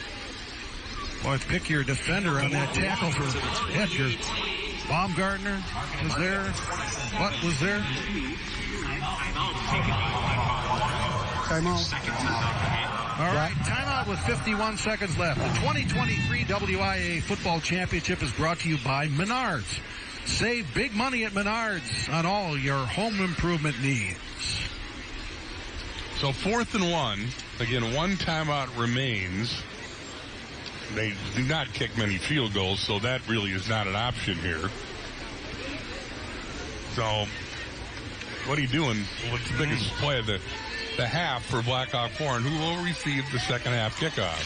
Boy, pick your defender on that tackle for Edgar. Baumgartner was there. Butt was there. Timeout. All right, timeout with 51 seconds left. The 2023 WIAA Football Championship is brought to you by Menards. Save big money at Menards on all your home improvement needs. So 4th and 1. Again, 1 timeout remains. They do not kick many field goals, so that really is not an option here. So, what are you doing? What's the biggest play of the half for Blackhawk Warren, who will receive the second half kickoff?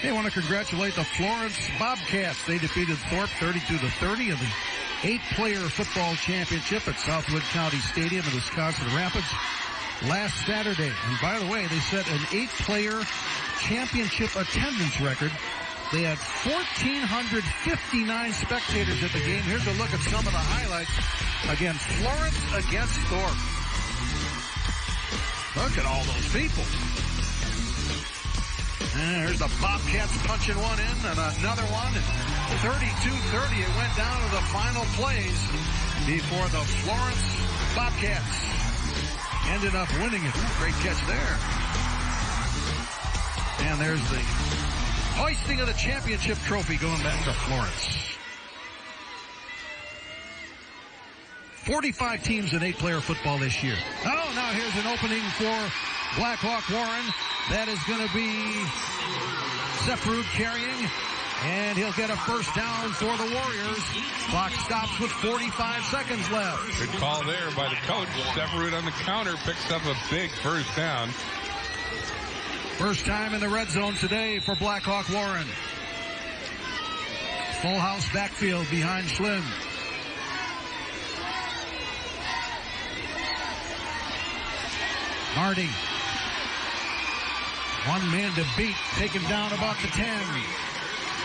They want to congratulate the Florence Bobcats. They defeated Thorpe 32-30 in the 8-player football championship at Southwood County Stadium in Wisconsin Rapids last Saturday. And by the way, they set an 8-player championship attendance record. They had 1,459 spectators at the game. Here's a look at some of the highlights against Florence against Thorpe. Look at all those people. And there's the Bobcats punching one in and another one. 32-30. It went down to the final plays before the Florence Bobcats ended up winning it. Great catch there. And there's the hoisting of the championship trophy going back to Florence. 45 teams in 8-player football this year. Oh, now here's an opening for Blackhawk Warren. That is going to be Sefrud carrying, and he'll get a first down for the Warriors. Clock stops with 45 seconds left. Good call there by the coach. Sefrud on the counter picks up a big first down. First time in the red zone today for Blackhawk Warren. Full house backfield behind Schlim. Marty. One man to beat, taken down about the 10.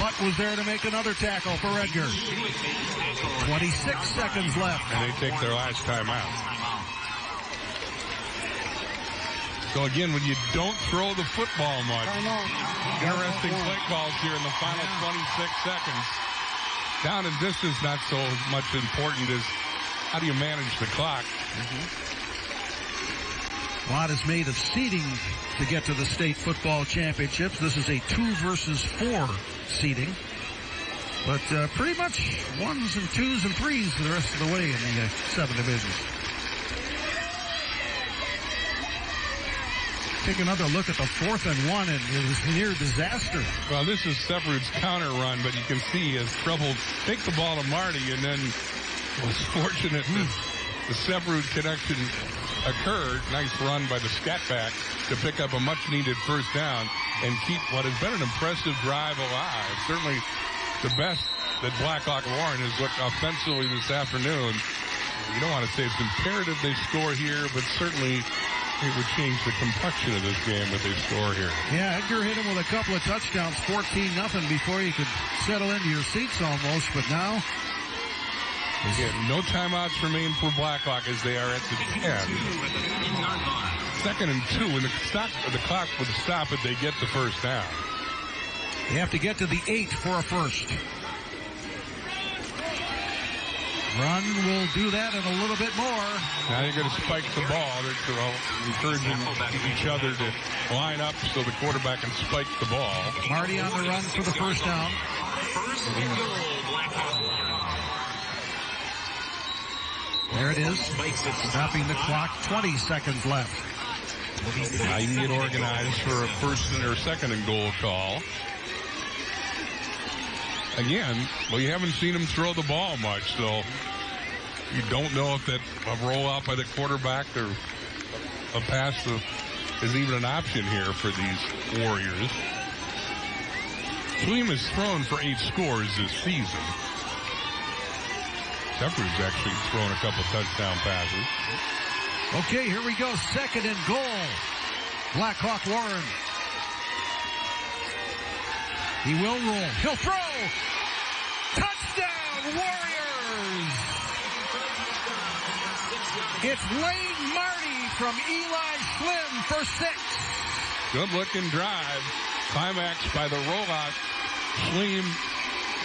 Butt was there to make another tackle for Edgar. 26 seconds left. And they take their last timeout. So again, when you don't throw the football much, interesting play calls here in the final 26 seconds. Down and distance not so much important as how do you manage the clock. A lot is made of seeding to get to the state football championships. This is a 2 versus 4 seeding. But pretty much 1s and 2s and 3s the rest of the way in the 7 divisions. Take another look at the 4th and 1, and it was near disaster. Well, this is Severud's counter run, but you can see he has trouble. Take the ball to Marty, and then was fortunate that the Severud connection occurred. Nice run by the scat back to pick up a much-needed first down and keep what has been an impressive drive alive. Certainly the best that Blackhawk Warren has looked offensively this afternoon. You don't want to say it's imperative they score here, but certainly it would change the complexion of this game if they score here. Yeah, Edgar hit him with a couple of touchdowns, 14-0 before you could settle into your seats almost, but now... Again, no timeouts remain for Blackhawk as they are at the 10. 2nd and 2, and the clock would stop if they get the first down. They have to get to the 8 for a first. Run will do that and a little bit more. Now they're going to spike the ball. They're encouraging each other to line up so the quarterback can spike the ball. Marty on the run for the first down. First and goal, Blackhawk. There it is. Stopping the clock. 20 seconds left. Now you can get organized for a first or second and goal call. Again, well, you haven't seen him throw the ball much, so you don't know if that a rollout by the quarterback or a pass is even an option here for these Warriors. Schleem has thrown for 8 scores this season. Severud's actually thrown a couple touchdown passes. Okay, here we go. 2nd and goal. Blackhawk Warren. He will roll. He'll throw. Touchdown, Warriors! It's Lane Marty from Eli Schlim for 6. Good looking drive. Climaxed by the rollout. Schleem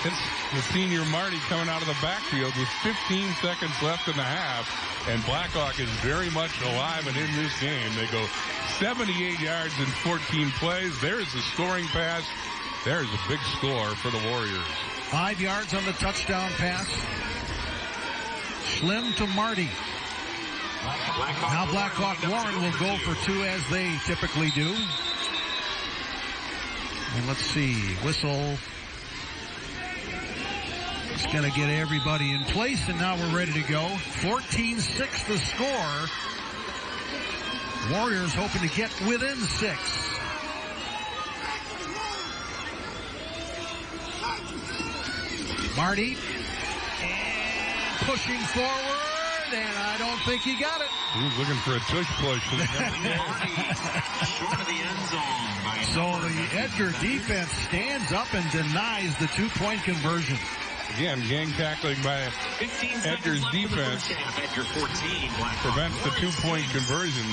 hits the senior Marty coming out of the backfield with 15 seconds left in the half. And Blackhawk is very much alive and in this game. They go 78 yards in 14 plays. There's the scoring pass. There's a big score for the Warriors. 5 yards on the touchdown pass. Schlim to Marty. Now Blackhawk Warren will go for 2 as they typically do. And let's see. Whistle. It's going to get everybody in place, and now we're ready to go. 14-6 the score. Warriors hoping to get within 6. Marty, and pushing forward, and I don't think he got it. He was looking for a tush push. Short of the end zone. So the Edgar defense stands up and denies the 2-point conversion. Again, gang tackling by Edgar's defense Edgar 14, prevents the 2-point conversion.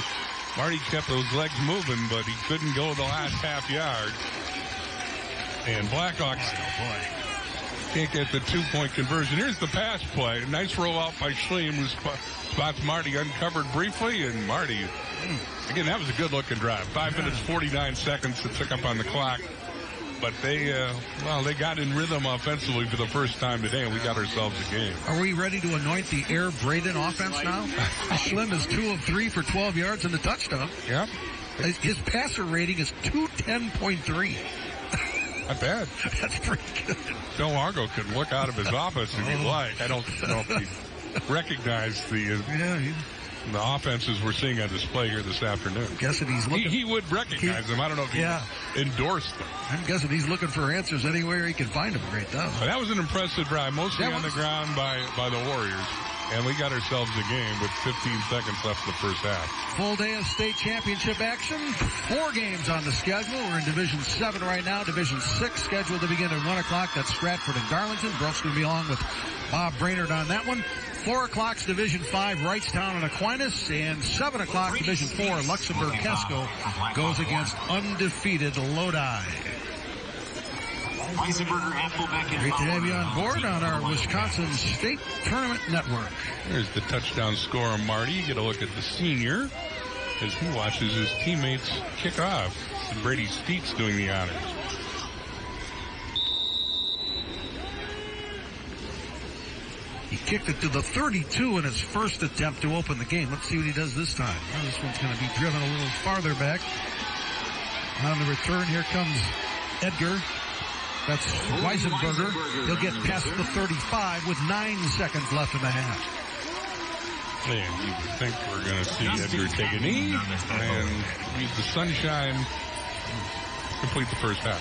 Marty kept those legs moving, but he couldn't go the last half yard. And Blackhawks can't get the 2-point conversion. Here's the pass play. Nice rollout by Schleem, who spots Marty uncovered briefly. And Marty, again, that was a good-looking drive. 5 minutes, 49 seconds to tick up on the clock. But they got in rhythm offensively for the first time today, and we got ourselves a game. Are we ready to anoint the Air Braden offense now? Schlim is 2 of 3 for 12 yards and a touchdown. Yep. His passer rating is 210.3. Not bad. That's pretty good. Phil Largo could look out of his office if he'd like. I don't know if he recognized the offenses we're seeing on display here this afternoon. I'm guessing he's looking. He would recognize them. I don't know if he endorsed them. I'm guessing he's looking for answers anywhere he can find them right now. But that was an impressive drive, mostly on the ground by the Warriors. And we got ourselves a game with 15 seconds left in the first half. Full day of state championship action. 4 games on the schedule. We're in Division 7 right now. Division 6 scheduled to begin at 1 o'clock. That's Stratford and Darlington. Brooks going to be along with Bob Brainerd on that one. 4 o'clock's Division 5, Wrightstown and Aquinas. And 7 o'clock, Division 4, Luxembourg-Casco goes against undefeated Lodi. Great to have you on board on our Wisconsin State Tournament Network. There's the touchdown scorer, Marty. You get a look at the senior as he watches his teammates kick off. And Brady Steets doing the honors. He kicked it to the 32 in his first attempt to open the game. Let's see what he does this time. Well, this one's going to be driven a little farther back. On the return, here comes Edgar. That's Weisenberger. He'll get past the 35 with 9 seconds left in the half. And you think we're going to see Edgar take a knee and use the sunshine, complete the first half.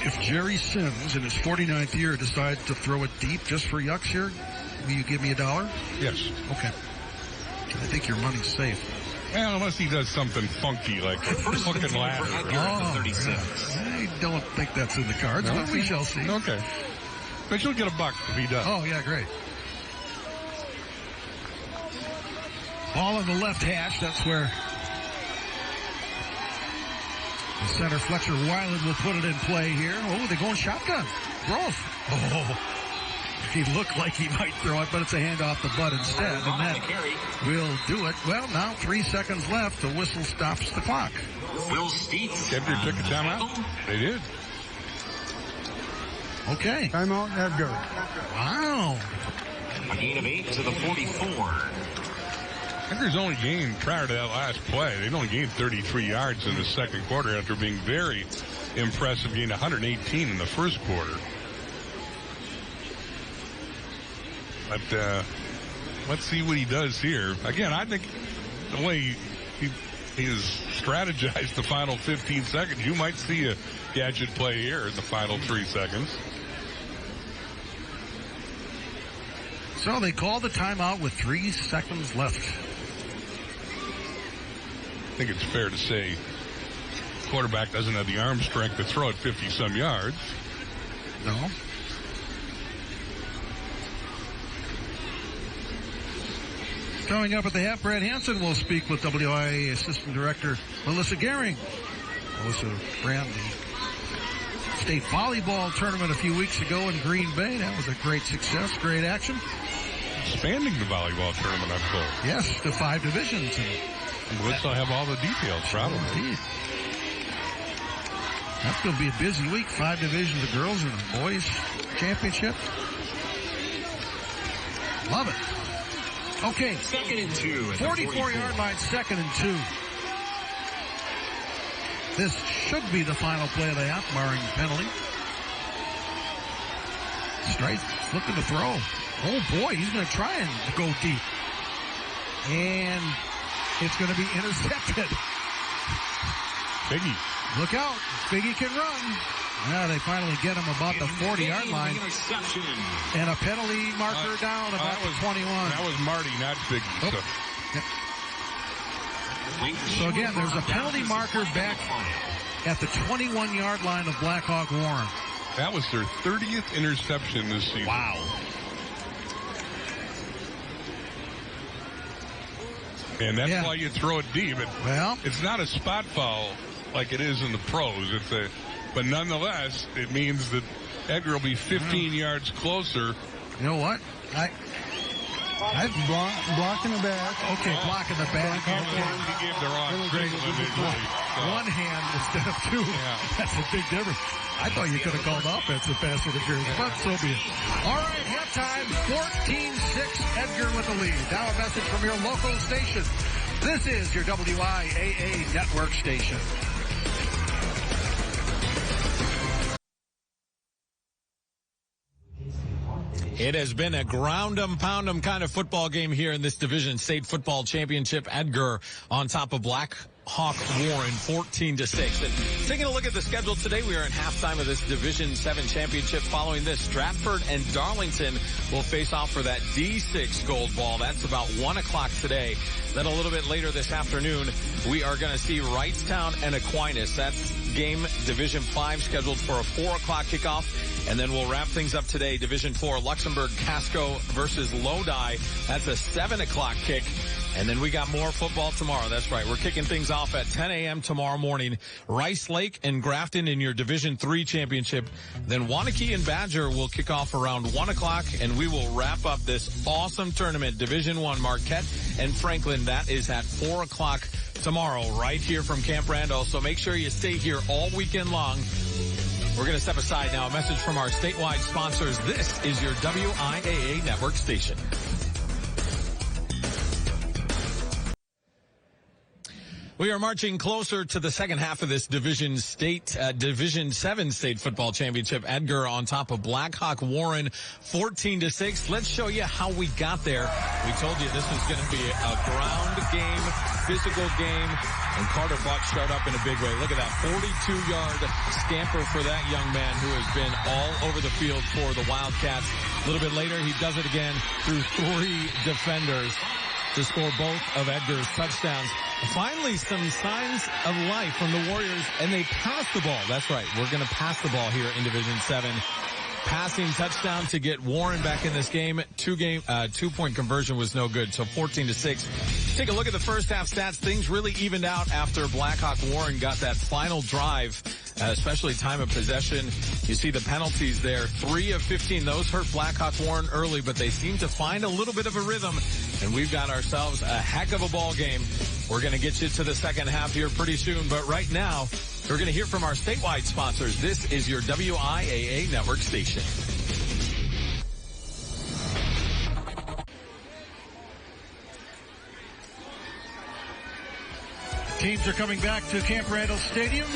If Jerry Sims in his 49th year decides to throw it deep just for yucks here, will you give me $1? Yes. Okay. I think your money's safe. Well, unless he does something funky like a fucking ladder. I don't think that's in the cards, but we shall see. Okay. But you'll get $1 if he does. Oh, yeah, great. Ball on the left hash. That's where the center Fletcher Weiland will put it in play here. Oh, they're going shotgun. Gross. Oh, he looked like he might throw it, but it's a handoff to Bud instead, and that will do it. Well, now 3 seconds left. The whistle stops the clock. Edgar took a timeout. They did. Okay. Timeout, Edgar. Wow. A gain of 8 to the 44. Edgar's only gained, prior to that last play, they'd only gained 33 yards in the second quarter after being very impressive, gained 118 in the first quarter. But let's see what he does here. Again, I think the way he has strategized the final 15 seconds, you might see a gadget play here in the final 3 seconds. So they call the timeout with 3 seconds left. I think it's fair to say quarterback doesn't have the arm strength to throw it 50-some yards. No. Coming up at the half, Brad Hansen will speak with WIAA Assistant Director Melissa Gehring. Melissa ran the state volleyball tournament a few weeks ago in Green Bay. That was a great success, great action. Expanding the volleyball tournament, I'm told. Yes, to 5 divisions. And let's have all the details, probably. Indeed. That's going to be a busy week. 5 divisions of girls and boys championship. Love it. Okay. 2nd and 2. 44-yard line, 2nd and 2. This should be the final play of the half, barring penalty. Strife looking to throw. Oh, boy, he's going to try and go deep. And it's going to be intercepted. Biggie. Look out. Biggie can run. Now they finally get him about the 40-yard line. And a penalty marker down about the 21. That was Marty, not Biggie. Oh. So again, there's a penalty marker back at the 21-yard line of Blackhawk Warren. That was their 30th interception this season. Wow. And that's why you throw it deep. Well, it's not a spot foul like it is in the pros. But nonetheless, it means that Edgar will be 15 yards closer. You know what? I've blocking the back. Okay, blocking the back. He gave the wrong signal. One hand instead of 2. Yeah. That's a big difference. I thought you could have called offensive pass interference, but so be it. All right, halftime, 14-6, Edgar with the lead. Now a message from your local station. This is your WIAA network station. It has been a ground 'em, pound 'em kind of football game here in this Division State Football Championship. Edgar on top of Black Hawk Warren 14-6. And taking a look at the schedule today, we are in halftime of this Division 7 championship. Following this, Stratford and Darlington will face off for that D6 gold ball. That's about 1 o'clock today. Then a little bit later this afternoon, we are going to see Wrightstown and Aquinas. That's game Division 5 scheduled for a 4 o'clock kickoff. And then we'll wrap things up today. Division 4, Luxembourg Casco versus Lodi. That's a 7 o'clock kick. And then we got more football tomorrow. That's right. We're kicking things off at 10 a.m. tomorrow morning. Rice Lake and Grafton in your Division 3 championship. Then Waunakee and Badger will kick off around 1 o'clock, and we will wrap up this awesome tournament. Division 1, Marquette and Franklin. That is at 4 o'clock tomorrow right here from Camp Randall. So make sure you stay here all weekend long. We're going to step aside now. A message from our statewide sponsors. This is your WIAA network station. We are marching closer to the second half of this Division 7 state football championship. Edgar on top of Black Hawk Warren 14-6. Let's show you how we got there. We told you this was going to be a ground game, physical game, and Carter Buck showed up in a big way. Look at that 42-yard scamper for that young man who has been all over the field for the Wildcats. A little bit later, he does it again through 3 defenders to score both of Edgar's touchdowns. Finally, some signs of life from the Warriors, and they pass the ball. That's right. We're going to pass the ball here in Division 7. Passing touchdown to get Warren back in this game. 2-point conversion was no good, so 14-6. Take a look at the first half stats. Things really evened out after Blackhawk Warren got that final drive, especially time of possession. You see the penalties there. 3 of 15. Those hurt Blackhawk Warren early, but they seem to find a little bit of a rhythm, and we've got ourselves a heck of a ball game. We're going to get you to the second half here pretty soon, but right now, we're going to hear from our statewide sponsors. This is your WIAA network station. Teams are coming back to Camp Randall Stadium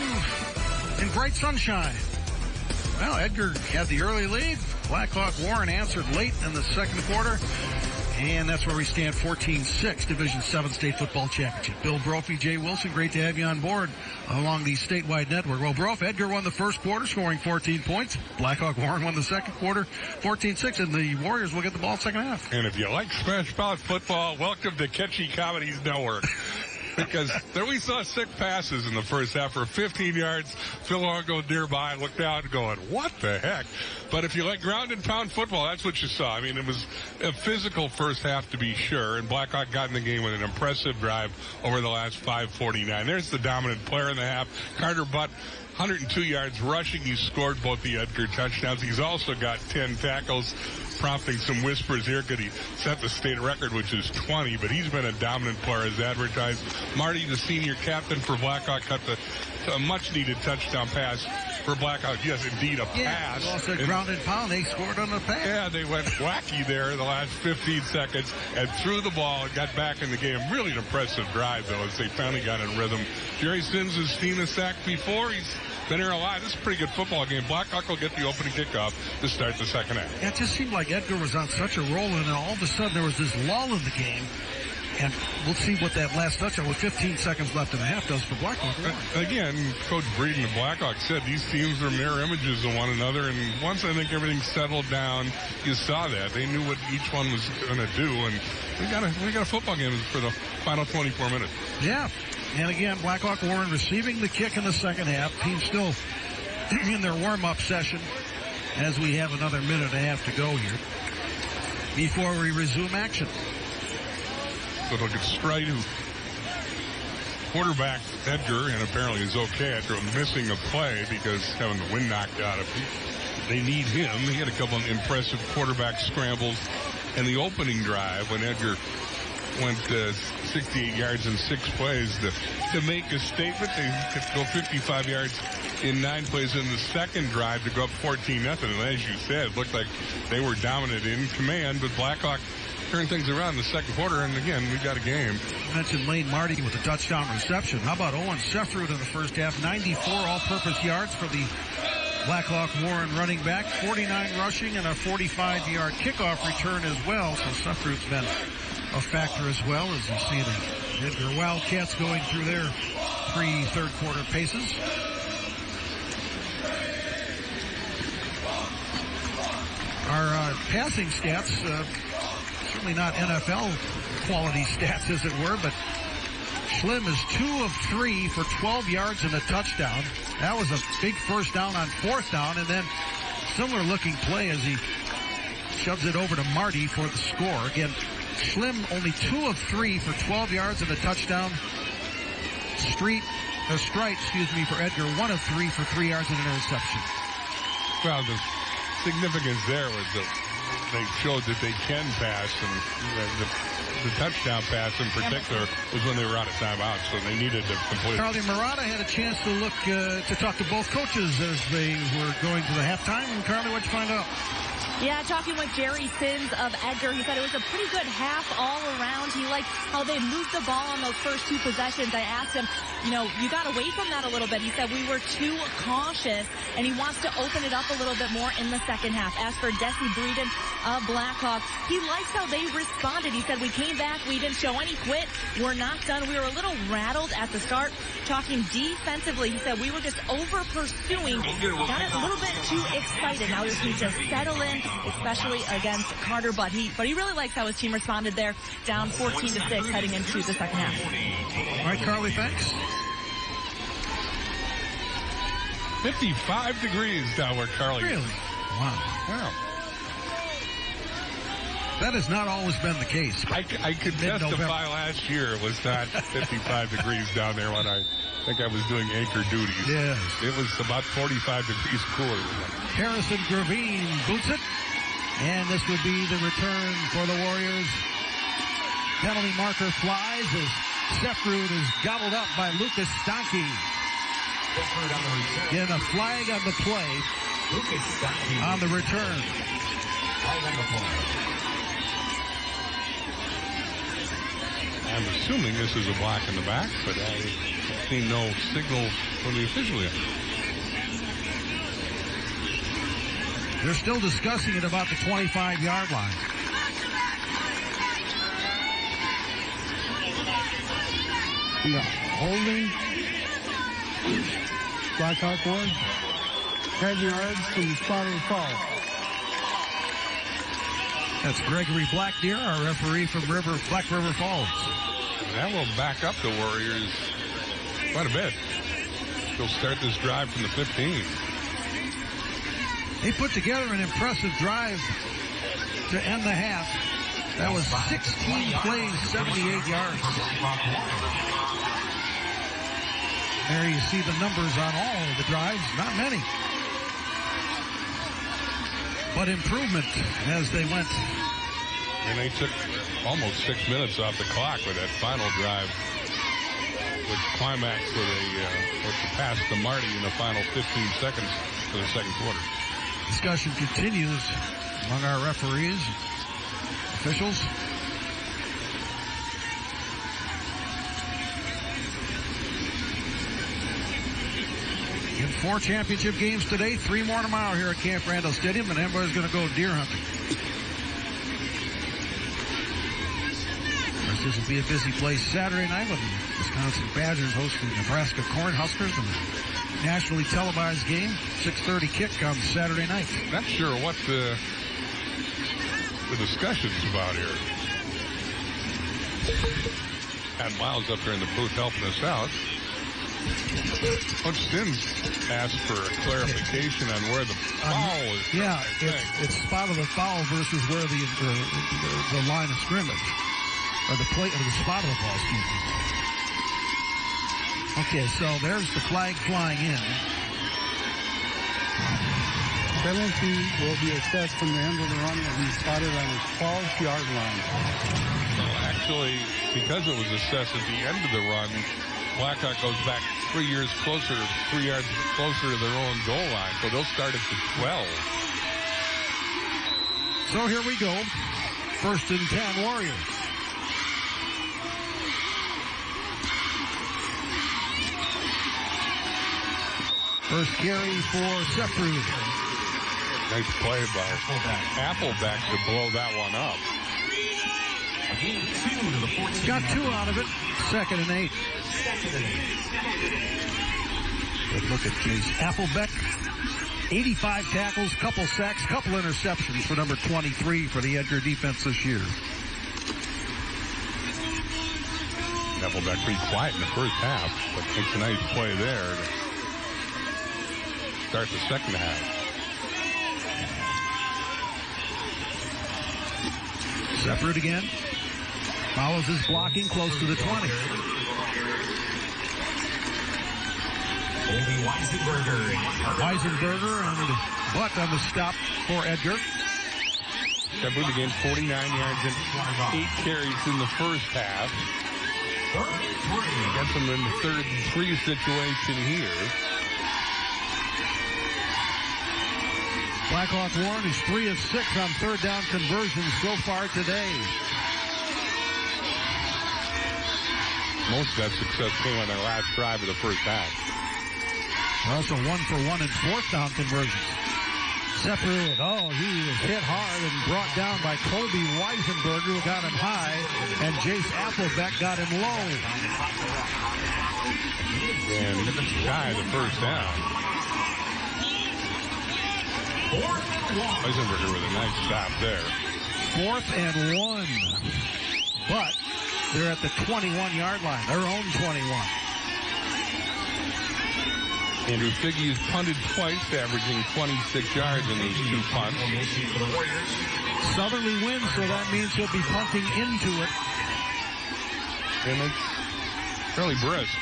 in bright sunshine. Well, Edgar had the early lead. Blackhawk Warren answered late in the second quarter. And that's where we stand, 14-6, Division 7 State Football Championship. Bill Brophy, Jay Wilson, great to have you on board along the statewide network. Well, Brof, Edgar won the first quarter, scoring 14 points. Blackhawk Warren won the second quarter, 14-6, and the Warriors will get the ball second half. And if you like smash mouth football, welcome to Catchy Comedy's Network. Because there we saw 6 passes in the first half for 15 yards. Phil Longo nearby looked out going, what the heck? But if you like ground and pound football, that's what you saw. I mean, it was a physical first half to be sure, and Blackhawk got in the game with an impressive drive over the last 5:49. There's the dominant player in the half, Carter Butt. 102 yards rushing. He scored both the Edgar touchdowns. He's also got 10 tackles, prompting some whispers here. Could he set the state record, which is 20? But he's been a dominant player as advertised. Marty, the senior captain for Blackhawk, cut a much-needed touchdown pass for Blackhawk. Yes, indeed, a pass. Yeah, also ground and pound. They scored on the pass. Yeah, they went wacky there in the last 15 seconds and threw the ball and got back in the game. Really an impressive drive, though, as they finally got in rhythm. Jerry Sins has seen a sack before. He's been here a lot. This is a pretty good football game. Blackhawk will get the opening kickoff to start the second half. Yeah, it just seemed like Edgar was on such a roll, and then all of a sudden there was this lull in the game. And we'll see what that last touchdown with 15 seconds left in the half does for Blackhawk. Again, Coach Breeden of Blackhawk said these teams are mirror images of one another. And once I think everything settled down, you saw that. They knew what each one was going to do. And we got a football game for the final 24 minutes. Yeah. And again, Blackhawk Warren receiving the kick in the second half. Team still in their warm-up session as we have another minute and a half to go here before we resume action. So look at Stride, who quarterback Edgar, and apparently is okay after missing a play because having the wind knocked out of him. They need him. He had a couple of impressive quarterback scrambles in the opening drive when Edgar went 68 yards in 6 plays to make a statement. They could go 55 yards in 9 plays in the second drive to go up 14-0. And as you said, it looked like they were dominant in command, but Blackhawk turned things around in the second quarter, and again, we got a game. You mentioned Lane Marty with a touchdown reception. How about Owen Sefrud in the first half? 94 all-purpose yards for the Blackhawk Warren running back, 49 rushing and a 45-yard kickoff return as well. So Sufferud's been a factor as well, as you see the Edgar Wildcats going through their pre-third quarter paces. Our passing stats, certainly not NFL quality stats as it were, but Schlim is 2 of 3 for 12 yards and a touchdown. That was a big first down on fourth down, and then similar looking play as he shoves it over to Marty for the score. Again, Schlim only 2 of 3 for 12 yards and a touchdown. Strite, for Edgar, 1 of 3 for 3 yards and an interception. Well, the significance there was that they showed that they can pass, and the touchdown pass in particular was when they were out of timeout, so they needed to complete. Carly Murata had a chance to look to talk to both coaches as they were going to the halftime. And Carly, what'd you find out? Yeah, talking with Jerry Sins of Edgar, he said it was a pretty good half all around. He liked how they moved the ball on those first 2 possessions. I asked him, you got away from that a little bit. He said we were too cautious, and he wants to open it up a little bit more in the second half. As for Desi Breeden of Blackhawk, he likes how they responded. He said we came back, we didn't show any quit, we're not done. We were a little rattled at the start. Talking defensively, he said we were just over-pursuing, got a little bit too excited. Now we just need to settle in, especially against Carter, but he really likes how his team responded there, down 14-6 heading into the second half. All right, Carly, thanks. 55 degrees down where Carly is. Really? Wow. That has not always been the case. I could testify last year it was not 55 degrees down there when I think I was doing anchor duties. Yes. It was about 45 degrees cooler. Harrison Gravine boots it. And this would be the return for the Warriors. Penalty marker flies as Sefrud is gobbled up by Lucas Stanke. Getting a flag on the play on the return. I'm assuming this is a block in the back, but I've seen no signal from the official yet. They're still discussing it about the 25-yard line. No. Holding. Blackhawk Warren. 10 yards from the spot of the foul. That's Gregory Blackdeer, our referee from Black River Falls. That will back up the Warriors quite a bit. They'll start this drive from the 15. They put together an impressive drive to end the half. That was 16 plays, 78 yards. There you see the numbers on all of the drives. Not many. But improvement as they went. And they took almost 6 minutes off the clock with that final drive, which climaxed with a pass to Marty in the final 15 seconds of the second quarter. Discussion continues among our referees, officials. In 4 championship games today, 3 more tomorrow here at Camp Randall Stadium, and everybody's going to go deer hunting. This will be a busy place Saturday night with the Wisconsin Badgers hosting Nebraska Cornhuskers in a nationally televised game. 6:30 kick on Saturday night. Not sure what the discussion's about here. Had Miles up there in the booth helping us out. Coach Sims asked for a clarification on where the foul is. Yeah, it's spot of the foul versus where the line of scrimmage. Or the plate, or the spot of the ball, excuse me. Okay, so there's the flag flying in. Penalty will be assessed from the end of the run and be spotted on his 12-yard line. Well, actually, because it was assessed at the end of the run, Blackhawk goes back 3 yards closer to their own goal line, so they'll start at the 12. So here we go. 1st and 10 Warriors. First carry for Sefru. Nice play by Appleback to blow that one up. Got 2 out of it. 2nd and 8. Good look at Chase Applebeck. 85 tackles, couple sacks, couple interceptions for number 23 for the Edgar defense this year. Appleback pretty quiet in the first half, but makes a nice play there to start the second half. Separate again. Follows his blocking close to the 20. Weisenberger and Butt on the stop for Edgar. Separate again, 49 yards and 8 carries in the first half. Gets them in the 3rd and 3 situation here. Blackhawk Warren is 3 of 6 on 3rd down conversions so far today. Most of that success came on their last drive of the first half. Also 1 for 1 in 4th down conversions. Separated. Oh, he was hit hard and brought down by Kobe Weisenberger, who got him high, and Jace Applebeck got him low. And shy of the first down. Weisenberger with a nice stop there. 4th and 1. But they're at the 21-yard line, their own 21. Andrew Figge has punted twice, averaging 26 yards in those 2 punts. Southerly wins, so that means he'll be punting into it. And it's fairly brisk.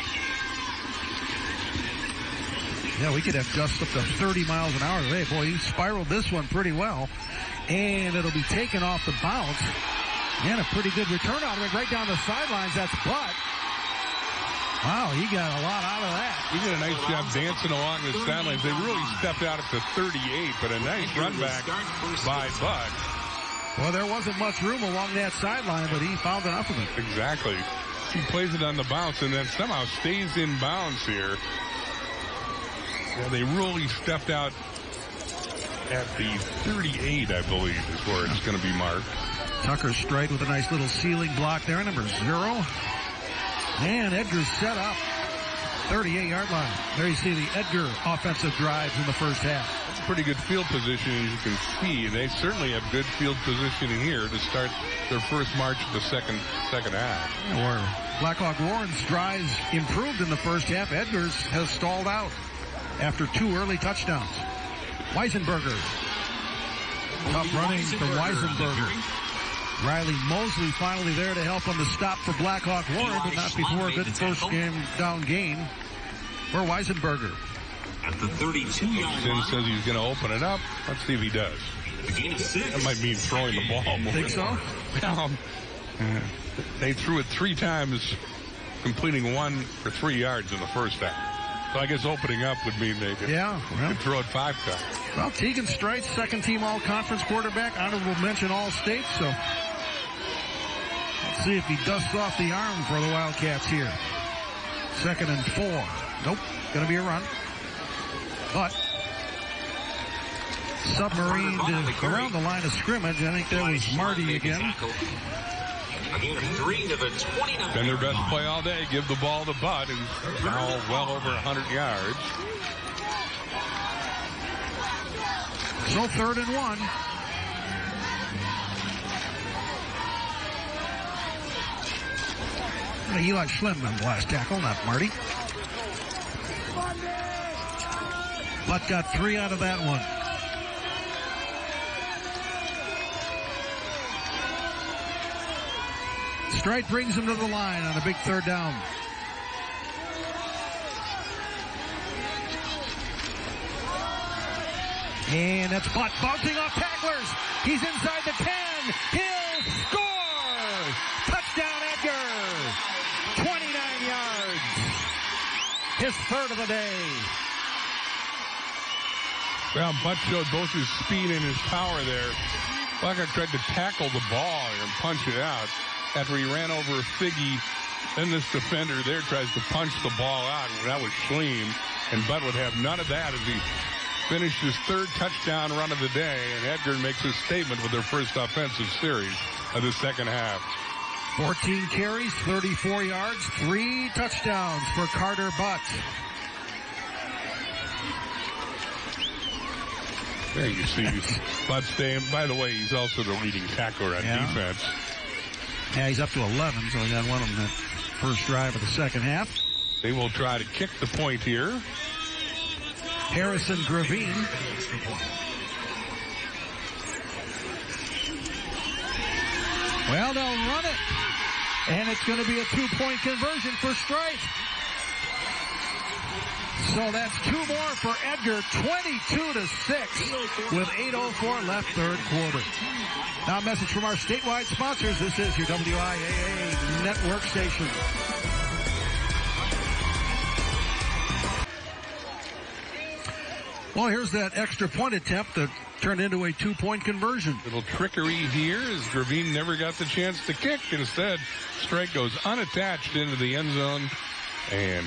Yeah, we could have just up to 30 miles an hour today. Boy, he spiraled this one pretty well. And it'll be taken off the bounce. And a pretty good return out of it right down the sidelines. That's Butt. Wow, he got a lot out of that. He did a nice job dancing along the sidelines. They really stepped out at the 38, but a nice run back by Butt. Well, there wasn't much room along that sideline, but he found enough of it. Exactly. He plays it on the bounce and then somehow stays in bounds here. Yeah, they really stepped out at the 38, I believe, is where it's going to be marked. Tucker straight with a nice little ceiling block there, number 0. And Edgar's set up. 38-yard line. There you see the Edgar offensive drives in the first half. That's a pretty good field position, as you can see. They certainly have good field positioning here to start their first march of the second half. Where Blackhawk Warren's drives improved in the first half. Edgar's has stalled out after 2 early touchdowns. Weisenberger. Tough running from Weisenberger. Riley Mosley finally there to help on the stop for Blackhawk Warren, but not before a good first down gain for Weisenberger. At the 32-yard Sin line. says he's going to open it up. Let's see if he does. That might mean throwing the ball more. Think so? They threw it 3 times, completing 1 for 3 yards in the first half. So I guess opening up would mean they could, could throw it 5 times. Well, Tegan Strite, second-team all-conference quarterback, honorable mention all-state, so let's see if he dusts off the arm for the Wildcats here. 2nd and 4. Nope, going to be a run. But submarined around the line of scrimmage. I think that was Marty again. Been their best play all day. Give the ball to Butt, who's now well over 100 yards. So 3rd and 1. Eli Schlimm on the last tackle, not Marty. Butt got 3 out of that one. Strite brings him to the line on a big 3rd down. And that's Butt bouncing off tacklers. He's inside the 10. He'll score! Touchdown, Edgar! 29 yards. His 3rd of the day. Well, Butt showed both his speed and his power there. Blackhawk tried to tackle the ball and punch it out after he ran over Figge. Then this defender there tries to punch the ball out. That was Schleem. And Butt would have none of that as he finished his third touchdown run of the day, and Edgar makes his statement with their first offensive series of the second half. 14 carries, 34 yards, 3 touchdowns for Carter Butt. There you see Butt staying. By the way, he's also the leading tackler on defense. Yeah, he's up to 11, so he got one on the first drive of the second half. They will try to kick the point here. Harrison Gravine. Well, they'll run it. And it's going to be a 2-point conversion for Strite. So that's 2 more for Edgar, 22-6 with 8:04 left third quarter. Now a message from our statewide sponsors. This is your WIAA network station. Well, here's that extra point attempt that turned into a 2-point conversion. Little trickery here as Gravine never got the chance to kick. Instead, Strike goes unattached into the end zone, and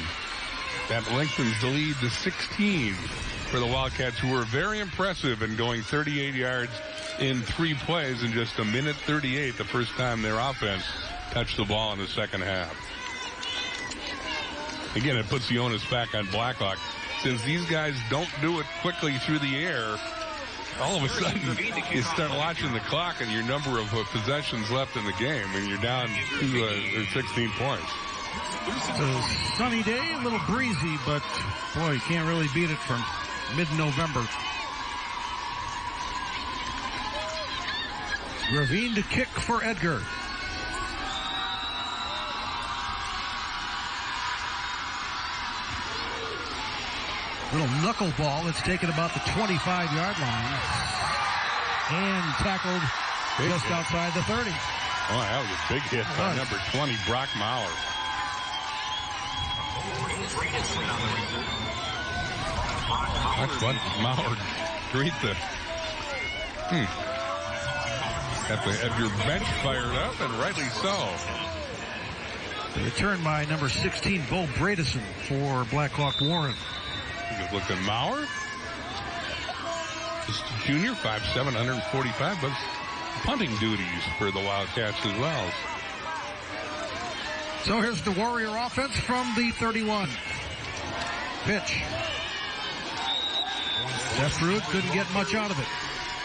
that lengthens the lead to 16 for the Wildcats, who were very impressive in going 38 yards in 3 plays in just a minute 38, the first time their offense touched the ball in the second half. Again, it puts the onus back on Blackhawk. Since these guys don't do it quickly through the air, all of a sudden you start watching the clock and your number of possessions left in the game, and you're down to 16 points. It's a sunny day, a little breezy, but boy, you can't really beat it from mid-November. Gravine to kick for Edgar. Little knuckleball. It's taken about the 25-yard line. And tackled just outside the 30. Oh, that was a big hit by number 20, Brock Maurer. That's what Maurer greet the... Got the Edgar bench fired up, and rightly so. The return by number 16, Bo Bradison for Blackhawk Warren. Good looking Maurer. Just a junior, 5'7", 145, but punting duties for the Wildcats as well. So here's the Warrior offense from the 31. Pitch. Sefrud couldn't get much out of it.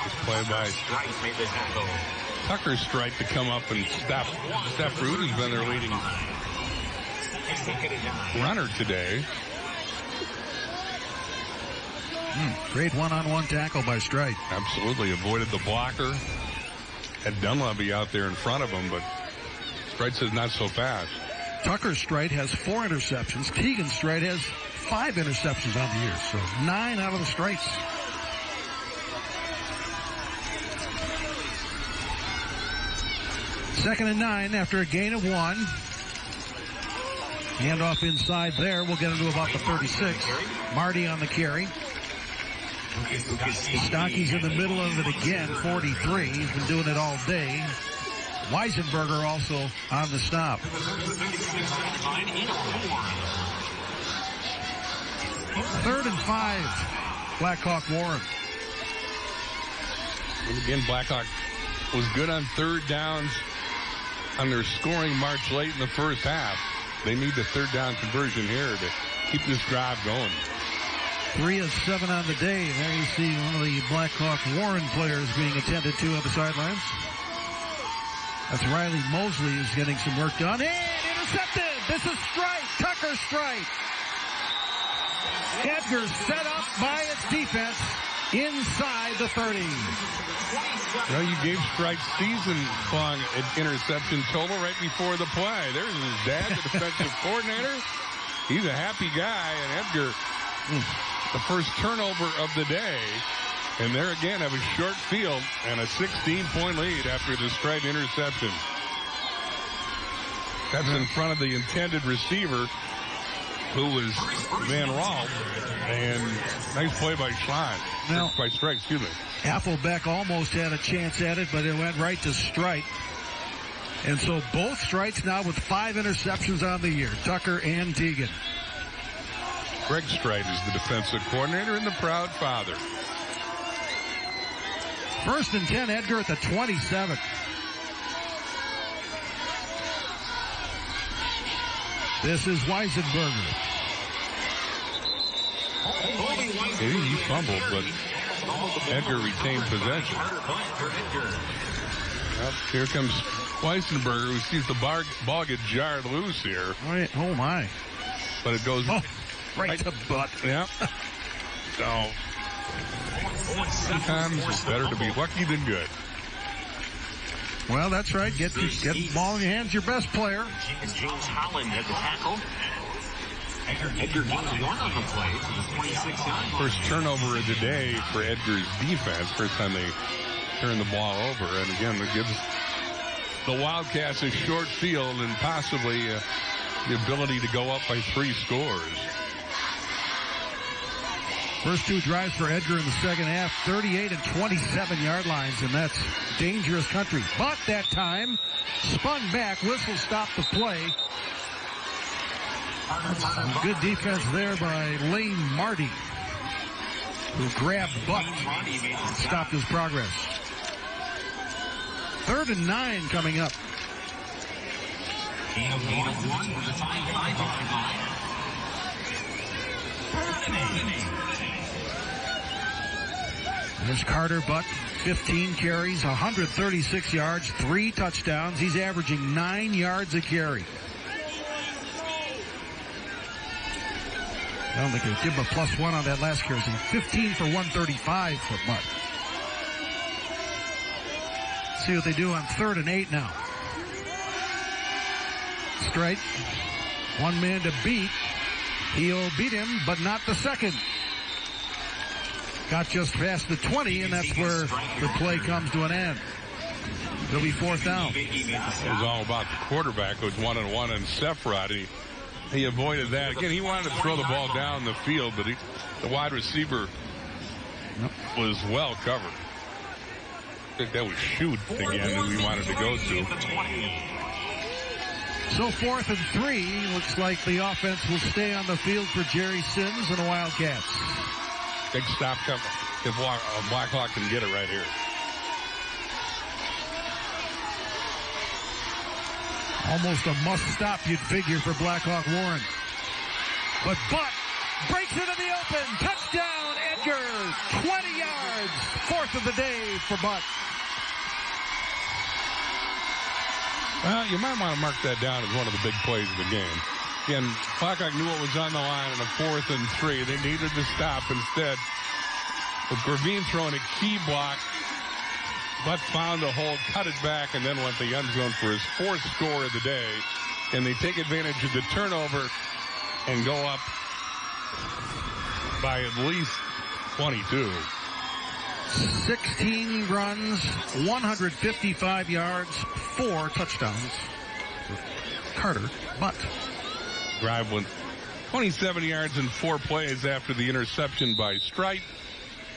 This play by Tucker Strite to come up and stop Sefrud, who's been their leading runner today. Great one-on-one tackle by Strite. Absolutely. Avoided the blocker. Had Dunleavy out there in front of him, but Strite says not so fast. Tucker Strite has 4 interceptions. Keegan Strite has 5 interceptions on the year, so 9 out of the Strites. Second and 9 after a gain of 1. Handoff inside there. We'll get into about the 36. Marty on the carry. Stocky's in the middle of it again, 43. He's been doing it all day. Weisenberger also on the stop. Third and 5, Blackhawk Warren. And again, Blackhawk was good on third downs on their scoring march late in the first half. They need the third down conversion here to keep this drive going. 3 of 7 on the day. There you see one of the Blackhawk Warren players being attended to on the sidelines. That's Riley Mosley is getting some work done. And intercepted! This is Strite! Tucker Strite! Edgar set up by its defense inside the 30. Well, you gave Strite season-long interception total right before the play. There's his dad, the defensive coordinator. He's a happy guy, and Edgar... the first turnover of the day. And there again have a short field and a 16-point lead after the Strite interception. That's in front of the intended receiver, who was Van Raal. And nice play by by Strite, excuse me. Applebeck almost had a chance at it, but it went right to Strite. And so both Strites now with 5 interceptions on the year, Tucker and Teagan. Greg Stride is the defensive coordinator and the proud father. 1st and 10, Edgar at the 27. This is Weisenberger. He fumbled, but Edgar retained possession. Well, here comes Weisenberger, who sees the ball get jarred loose here. Oh, my. But it goes right to butt. Yeah. So, sometimes it's better to be lucky than good. Well, that's right. Get the ball in your hands, your best player. James Holland had the tackle. Edgar gains 1 on the play to the 26-yard line. First turnover of the day for Edgar's defense. First time they turn the ball over. And again, it gives the Wildcats a short field and possibly the ability to go up by 3 scores. First 2 drives for Edgar in the second half, 38 and 27-yard lines, and that's dangerous country. But that time, spun back, whistle stopped the play. Good defense there by Lane Marty, who grabbed Butt, stopped his progress. 3rd and 9 coming up. Gain of 1 for the 5-yard line. There's Carter Butt, 15 carries, 136 yards, 3 touchdowns. He's averaging 9 yards a carry. I don't think they give him a +1 on that last carry. 15 for 135 for Butt. See what they do on 3rd and 8 now. Straight. 1 man to beat. He'll beat him, but not the second. Got just past the 20, and that's where the play comes to an end. It'll be 4th down. It was all about the quarterback. It was 1-on-1 and Sephrod. He avoided that. Again, he wanted to throw the ball down the field, but the wide receiver was well covered. I think that was shoot again that we wanted to go to. So 4th and 3. Looks like the offense will stay on the field for Jerry Sims and the Wildcats. Big stop coming. If Blackhawk can get it right here. Almost a must stop, you'd figure, for Blackhawk Warren. But Butt breaks into the open. Touchdown, Edgar. 20 yards. 4th of the day for Butt. Well, you might want to mark that down as one of the big plays of the game. Again, Blackhawk knew what was on the line on a 4th and 3. They needed to stop instead. With Gravine throwing a key block, Butt found a hole, cut it back, and then went the end zone for his 4th score of the day. And they take advantage of the turnover and go up by at least 22. 16 runs, 155 yards, 4 touchdowns. Carter Butt. Drive went 27 yards in 4 plays after the interception by Strite.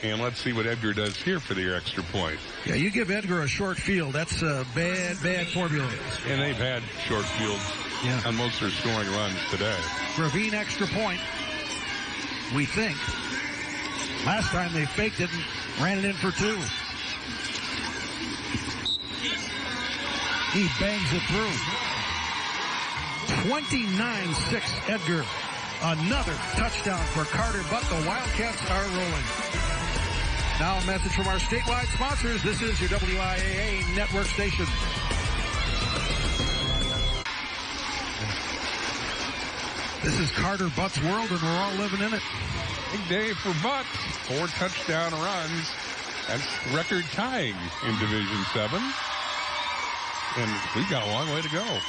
And let's see what Edgar does here for the extra point. Yeah, you give Edgar a short field. That's a bad formula. And they've had short fields on most of their scoring runs today. Gravine extra point, we think. Last time they faked it and ran it in for 2. He bangs it through. 29-6 Edgar. Another touchdown for Carter Butt. The Wildcats are rolling. Now a message from our statewide sponsors. This is your WIAA network station. This is Carter Butt's world, and we're all living in it. Big day for Butt. 4 touchdown runs. That's record tying in Division 7. And we got a long way to go.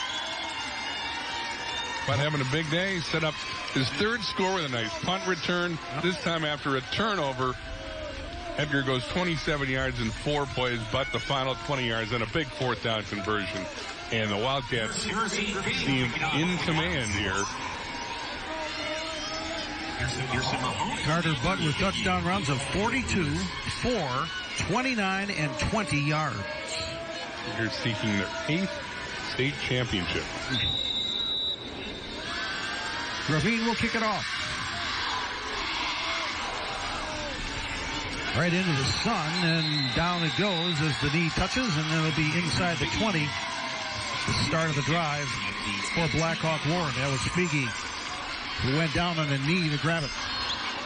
Butt having a big day. Set up his 3rd score with a nice punt return. This time after a turnover. Edgar goes 27 yards in 4 plays, but the final 20 yards and a big 4th down conversion. And the Wildcats seem in command here. Carter Butt with touchdown runs of 42, 4, 29, and 20 yards. They're seeking their 8th state championship. Gravine will kick it off. Right into the sun, and down it goes as the knee touches, and it'll be inside the 20. The start of the drive for Blackhawk Warren. That was Figge, who went down on a knee to grab it.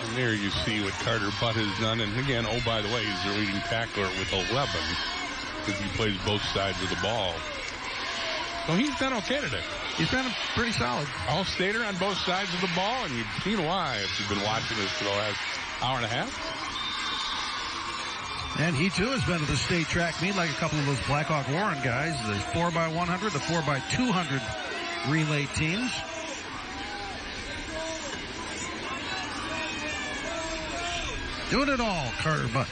And there you see what Carter Butt has done. And again, oh, by the way, he's the leading tackler with 11 because he plays both sides of the ball. So he's done okay today. He's been pretty solid. All-stater on both sides of the ball, and you've seen why if you've been watching this for the last hour and a half. And he, too, has been to the state track meet like a couple of those Blackhawk Warren guys. The 4x100, the 4x200 relay teams. Doing it all, Carter Butt.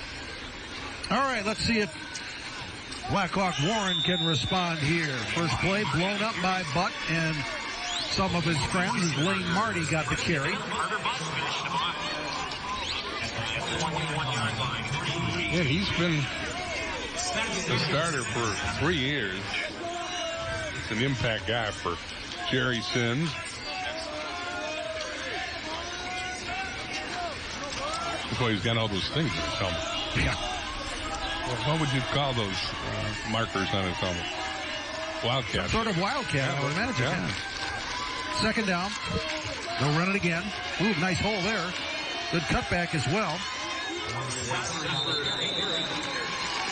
All right, let's see if Blackhawk Warren can respond here. First play blown up by Butt and some of his friends as Lane Marty got the carry. Yeah, he's been the starter for 3 years. It's an impact guy for Jerry Sins. That's why he's got all those things in his helmet. Yeah. Well, what would you call those markers on his helmet? Wildcat. Sort of wildcat, I would imagine. Yeah. Second down. They'll run it again. Ooh, nice hole there. Good cutback as well.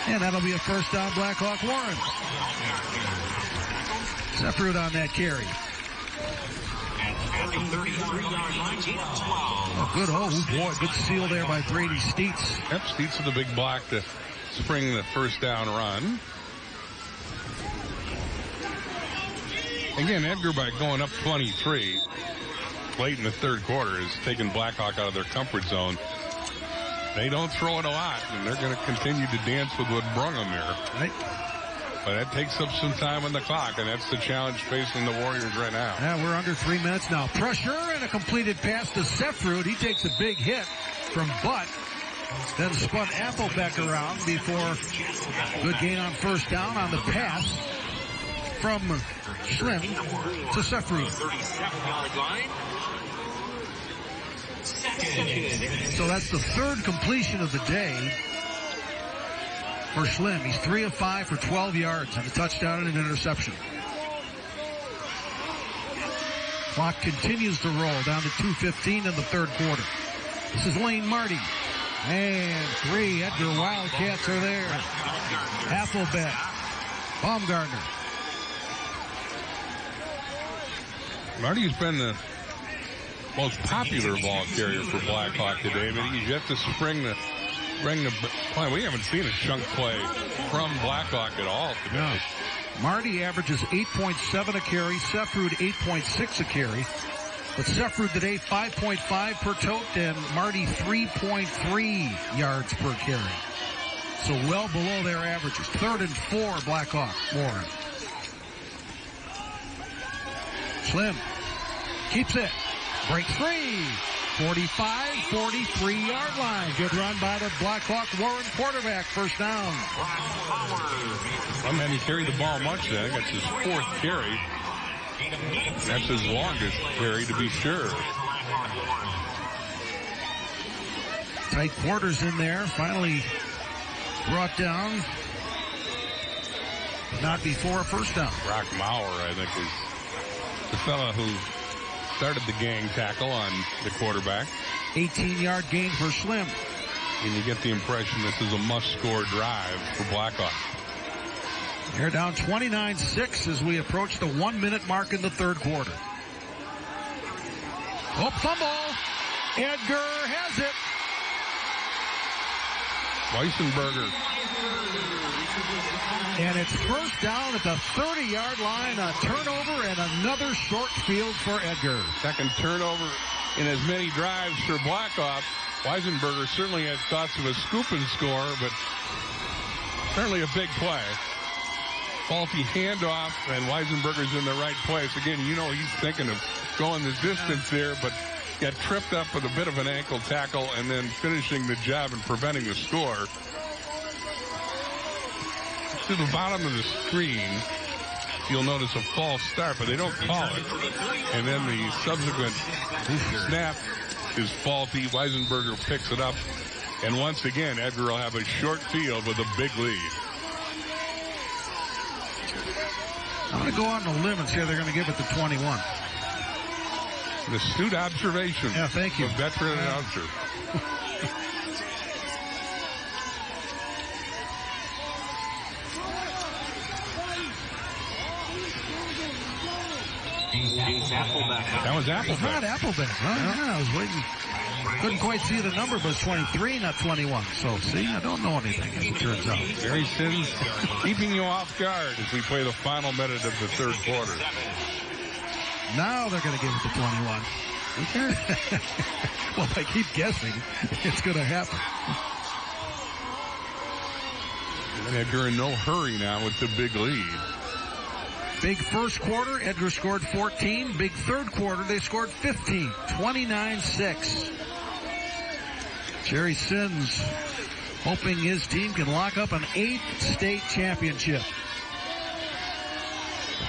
And that'll be a first down, Blackhawk Warren. Sefrud on that carry. Oh, good hole. Boy, good seal there by Brady Steets. Yep, Steets with a big block to spring the first down run. Again, Edgar, by going up 23 late in the third quarter, is taking Blackhawk out of their comfort zone. They don't throw it a lot, and they're going to continue to dance with what brung them here. Right. But that takes up some time on the clock, and that's the challenge facing the Warriors right now. Yeah, we're under 3 minutes now. Pressure and a completed pass to Sefrud. He takes a big hit from Butt. Then spun Applebeck around before good gain on first down on the pass from Schlim to Sefrud. 37-yard line. So that's the third completion of the day for Schlim. He's 3 of 5 for 12 yards and a touchdown and an interception. Clock continues to roll down to 2:15 in the third quarter. This is Lane Marty. And 3 Edgar Wildcats are there. Applebeck. Baumgartner. Marty's been the most popular ball carrier for Blackhawk today, but he's yet to bring the play. We haven't seen a chunk play from Blackhawk at all today. No. Marty averages 8.7 a carry. Sefrud 8.6 a carry. But Sefrud today 5.5 per tote and Marty 3.3 yards per carry. So well below their averages. 3rd and 4 Blackhawk Warren. Schlim keeps it. Breaks free. 45-43 yard line. Good run by the Blackhawk Warren quarterback. First down. I mean, he carried the ball much today. That's his 4th carry. That's his longest carry, to be sure. Tight quarters in there. Finally brought down. Not before a first down. Brock Maurer, I think, is the fella who started the gang tackle on the quarterback. 18-yard gain for Schlim. And you get the impression this is a must-score drive for Blackhawk. They're down 29-6 as we approach the 1-minute mark in the third quarter. Oh, fumble. Edgar has it. Weissenberger. And it's first down at the 30-yard line. A turnover and another short field for Edgar. Second turnover in as many drives for Blackhawk. Weissenberger certainly had thoughts of a scoop and score, but certainly a big play. Faulty handoff, and Weissenberger's in the right place. Again, you know he's thinking of going the distance there, but got tripped up with a bit of an ankle tackle and then finishing the job and preventing the score. To the bottom of the screen, you'll notice a false start, but they don't call it. And then the subsequent snap is faulty. Weissenberger picks it up And once again, Edgar will have a short field with a big lead. I'm going to go on the limb and say they're going to give it to 21. An astute observation. Yeah, thank you. A veteran announcer. That was Appleback. Not Appleback. Yeah, I was waiting. Couldn't quite see the number, but it's 23, not 21. So, see, I don't know anything, as it turns out. Jerry Sins keeping you off guard as we play the final minute of the third quarter. Now they're going to give it to 21. Okay. Well, I keep guessing it's going to happen. And Edgar in no hurry now with the big lead. Big first quarter, Edgar scored 14. Big third quarter, they scored 15. 29-6. Jerry Sins hoping his team can lock up an 8th state championship.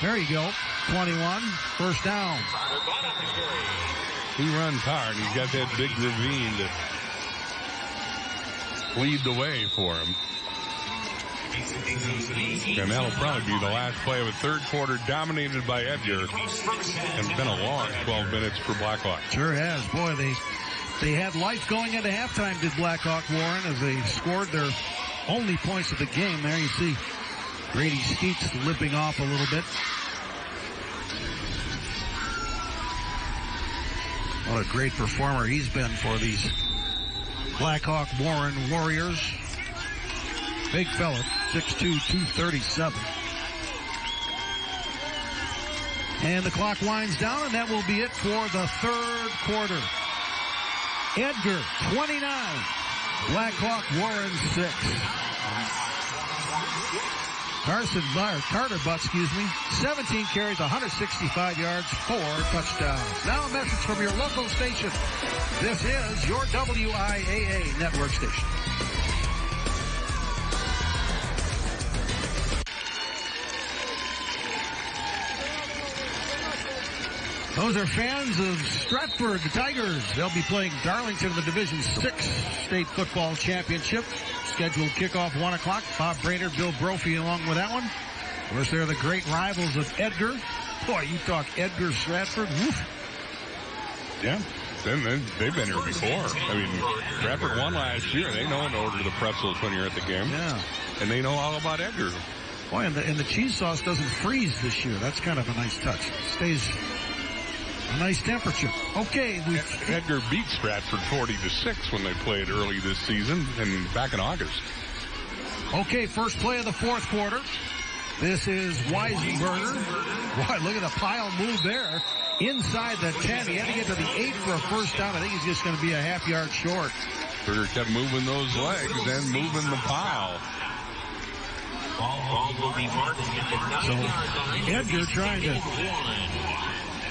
There you go. 21. First down. He runs hard. He's got that big ravine to lead the way for him. And that'll probably be the last play of a third quarter dominated by Edgar. And been a long 12 minutes for Blackhawk. Sure has. Boy, they had life going into halftime, did Blackhawk Warren, as they scored their only points of the game. There you see Grady Skeets limping off a little bit. What a great performer he's been for these Blackhawk Warren Warriors. Big fella, 6'2", 237. And the clock winds down, and that will be it for the third quarter. Edgar, 29. Blackhawk Warren, 6. Carter Butt, 17 carries, 165 yards, 4 touchdowns. Now a message from your local station. This is your WIAA network station. Those are fans of Stratford, the Tigers. They'll be playing Darlington in the Division 6 State Football Championship. Scheduled kickoff 1 o'clock. Bob Brainerd, Bill Brophy along with that one. Of course, they're the great rivals of Edgar. Boy, you talk Edgar, Stratford. Woof. Yeah, they've been here before. I mean, Stratford won last year. They know to order the pretzels when you're at the game. Yeah. And they know all about Edgar. Boy, and the cheese sauce doesn't freeze this year. That's kind of a nice touch. It stays a nice temperature. Okay. Edgar beat Stratford 40-6 when they played early this season and back in August. Okay, first play of the fourth quarter. This is Weisenberger. Boy, look at the pile move there. Inside the 10. He had to get to the 8 for a first down. I think he's just going to be a half yard short. Berger kept moving those legs and moving the pile. So Edgar trying to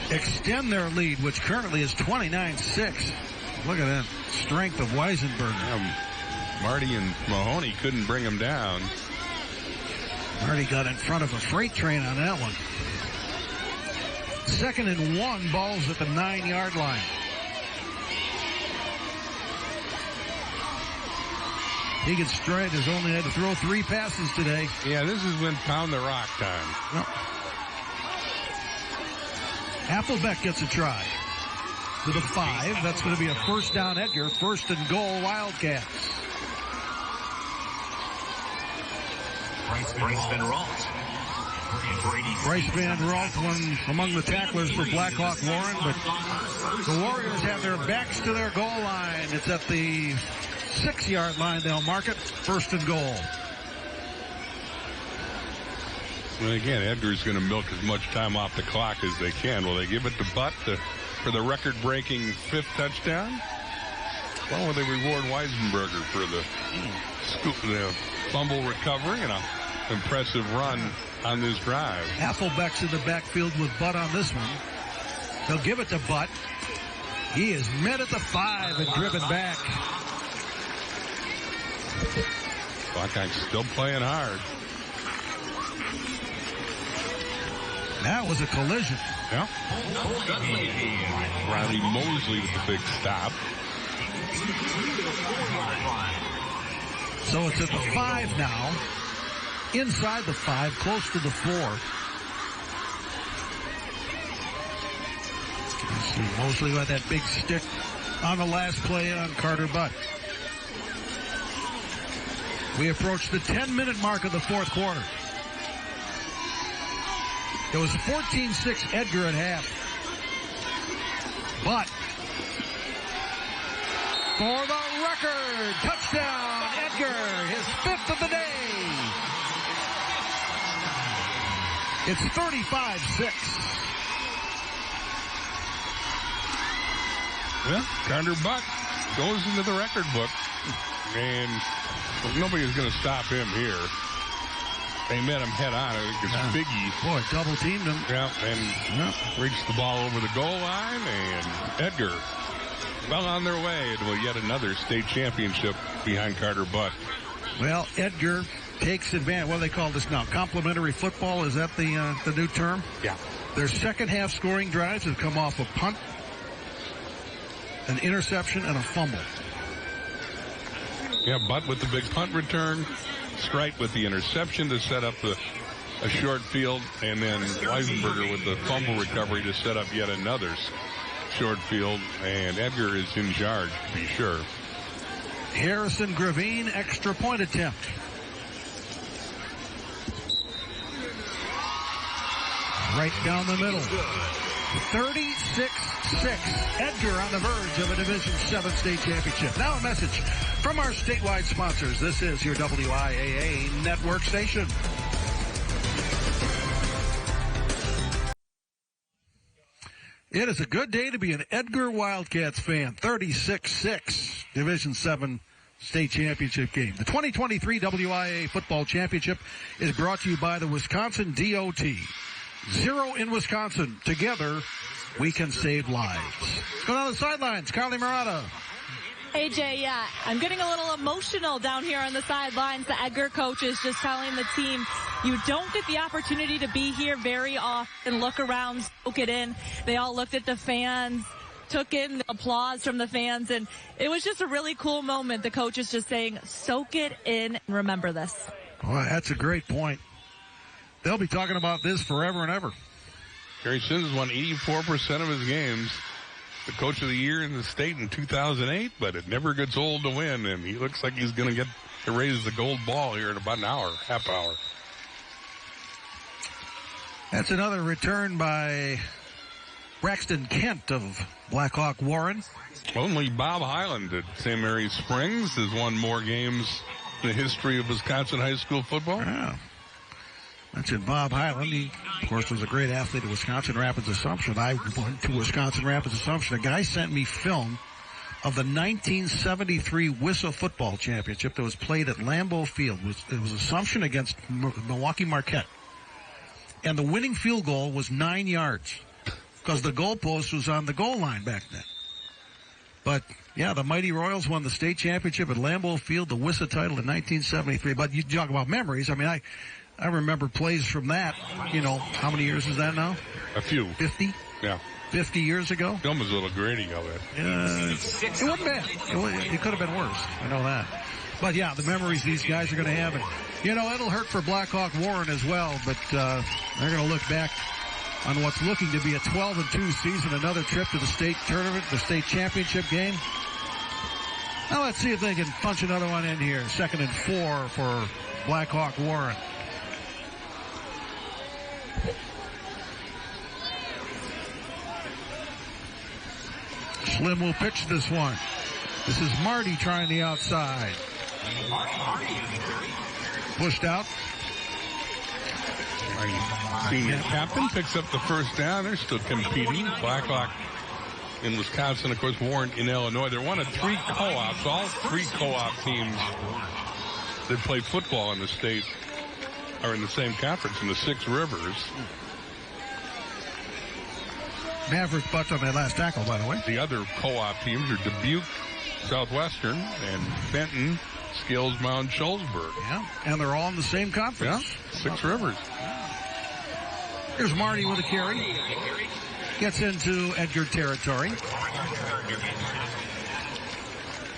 extend their lead, which currently is 29-6. Look at that strength of Weisenberger. Marty and Mahoney couldn't bring him down. Marty got in front of a freight train on that one. 2nd and 1, balls at the 9-yard line. Stride has only had to throw 3 passes today. Yeah, this is when pound the rock time. No. Applebeck gets a try. To the 5. That's going to be a first down, Edgar. 1st and goal, Wildcats. Bryce Van Ralt, one among the tacklers for Blackhawk Warren, but the Warriors have their backs to their goal line. It's at the 6-yard line. They'll mark it. 1st and goal. And again, Edgar's going to milk as much time off the clock as they can. Will they give it to Butt for the record-breaking 5th touchdown? Well, will they reward Weisenberger for the fumble recovery and an impressive run on this drive? Applebeck's in the backfield with Butt on this one. They'll give it to Butt. He is met at the 5 and driven back. Blackhawks still playing hard. That was a collision. Yeah. Riley Mosley with the big stop. So it's at the 5 now. Inside the 5, close to the 4. You see Mosley got that big stick on the last play on Carter Butt. We approach the 10-minute mark of the fourth quarter. It was 14-6 Edgar at half. But for the record, touchdown, Edgar, his 5th of the day. It's 35-6. Well, Carter Buck goes into the record book, and nobody's going to stop him here. They met him head on. I think it's Biggie. Boy, double teamed him. Yeah, and reached the ball over the goal line, and Edgar well on their way to yet another state championship behind Carter Butt. Well, Edgar takes advantage. What do they call this now? Complementary football? Is that the new term? Yeah. Their second half scoring drives have come off a punt, an interception, and a fumble. Yeah, Butt with the big punt return, Strite with the interception to set up a short field, and then Weisenberger with the fumble recovery to set up yet another short field, and Edgar is in charge, to be sure. Harrison Gravine, extra point attempt. Right down the middle. 36-6. Edgar on the verge of a Division 7 state championship. Now a message from our statewide sponsors. This is your WIAA network station. It is a good day to be an Edgar Wildcats fan. 36-6 Division 7 state championship game. The 2023 WIAA football championship is brought to you by the Wisconsin DOT. 0 in Wisconsin. Together, we can save lives. Let's go down the sidelines. Carly Murata. AJ, yeah, I'm getting a little emotional down here on the sidelines. The Edgar coach is just telling the team, you don't get the opportunity to be here very often. Look around, soak it in. They all looked at the fans, took in the applause from the fans, and it was just a really cool moment. The coach is just saying, soak it in and remember this. Well, that's a great point. They'll be talking about this forever and ever. Gary Sims won 84% of his games. The coach of the year in the state in 2008, but it never gets old to win, and he looks like he's going to get to raise the gold ball here in about an hour, half hour. That's another return by Braxton Kent of Blackhawk Warren. Only Bob Highland at St. Mary's Springs has won more games in the history of Wisconsin high school football. Yeah. Mentioned Bob Highland. He, of course, was a great athlete at Wisconsin Rapids Assumption. I went to Wisconsin Rapids Assumption. A guy sent me film of the 1973 WISA football championship that was played at Lambeau Field. It was Assumption against Milwaukee Marquette. And the winning field goal was 9 yards because the goalpost was on the goal line back then. But, yeah, the Mighty Royals won the state championship at Lambeau Field, the WISA title in 1973. But you talk about memories. I mean, I remember plays from that, how many years is that now? A few. 50? Yeah. 50 years ago? Film was a little grainy of it. It wasn't bad. It could have been worse. I know that. But, yeah, the memories these guys are going to have. And, it'll hurt for Blackhawk Warren as well, but they're going to look back on what's looking to be a 12-2 season, another trip to the state tournament, the state championship game. Now let's see if they can punch another one in here. 2nd and 4 for Blackhawk Warren. Slim will pitch this one. This is Marty trying the outside. Pushed out. Senior captain picks up the first down. They're still competing. Blackhawk in Wisconsin, of course, Warren in Illinois. They're one of 3 co-ops. All 3 co-op teams that play football in the state are in the same conference in the 6 Rivers. Maverick Butts on that last tackle, by the way. The other co-op teams are Dubuque, Southwestern, and Benton, Skills, Mount Shullsburg. Yeah, and they're all in the same conference. Yeah, 6 Rivers. Here's Marty with a carry. Gets into Edgar territory.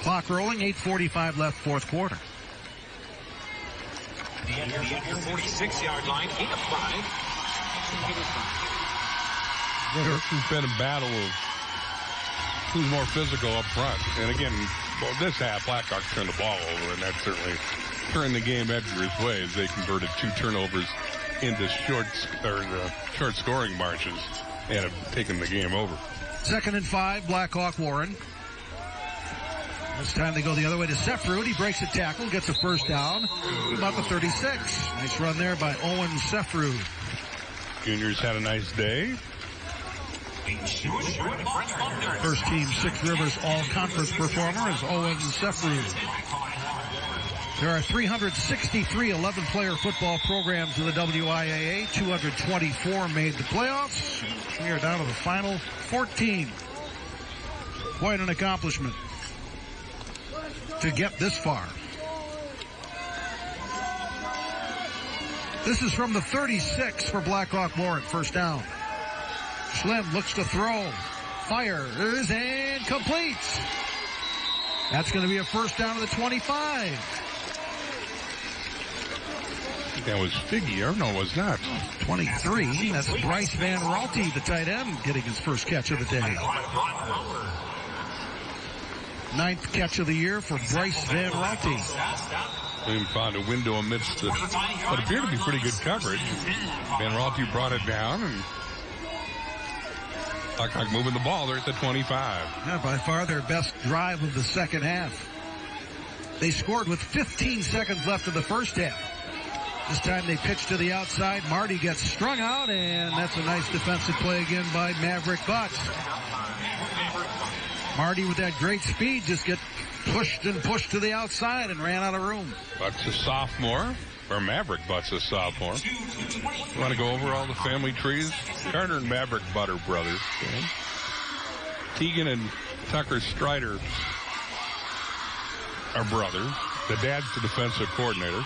Clock rolling, 8:45 left, fourth quarter. The Edgar 46-yard line, gain of 5. This has been a battle of who's more physical up front. And again, well, this half, Blackhawks turned the ball over, and that certainly turned the game Edgar's way as they converted 2 turnovers into short scoring margins and have taken the game over. 2nd and 5, Blackhawk Warren. This time they go the other way to Sefrud. He breaks a tackle, gets a first down. About the 36. Nice run there by Owen Sefrud. Juniors had a nice day. First team Six Rivers All-Conference performer is Owen Sefrud. There are 363 11-player football programs in the WIAA. 224 made the playoffs. We are down to the final 14. Quite an accomplishment to get this far. This is from the 36 for Blackhawk Warren. First down. Schlim looks to throw. Fires and completes. That's going to be a first down to the 25. That was Figgy, or no, it was not. 23. That's Bryce Van Raalte, the tight end, getting his first catch of the day. 9th catch of the year for Bryce Van Raalte. William found a window amidst what appeared to be pretty good coverage. Van Raalte brought it down, and Blackhawk moving the ball there at the 25. Yeah, by far their best drive of the second half. They scored with 15 seconds left of the first half. This time they pitch to the outside. Marty gets strung out, and that's a nice defensive play again by Maverick Butts. Marty with that great speed just get pushed and pushed to the outside and ran out of room. Butts a sophomore, or Maverick Butts a sophomore. You want to go over all the family trees? Carter and Maverick Butt are brothers. Okay. Tegan and Tucker Strider are brothers. The dad's the defensive coordinator.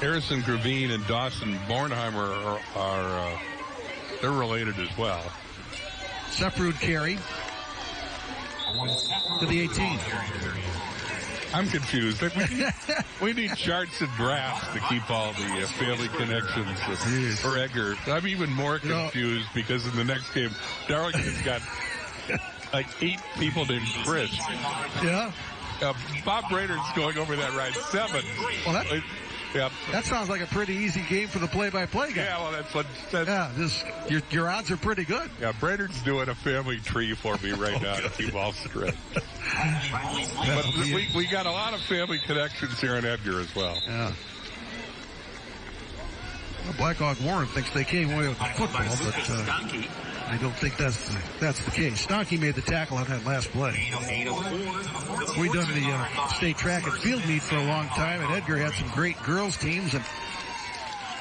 Harrison Gravine and Dawson Bornheimer are they're related as well. Sefrud carry to the 18. I'm confused. We need charts and graphs to keep all the family connections for Edgar. I'm even more confused because in the next game, Darlington's got like 8 people named Chris. Yeah. Bob Brainerd's going over that right 7. Well, Yep. That sounds like a pretty easy game for the play-by-play guy. Yeah, well, your odds are pretty good. Yeah, Brainerd's doing a family tree for me right now to keep all straight. But we got a lot of family connections here in Edgar as well. Yeah. Well, Blackhawk Warren thinks they came away with the football, but I don't think that's the case. Stonky made the tackle on that last play. We've done the state track and field meet for a long time, and Edgar had some great girls teams, and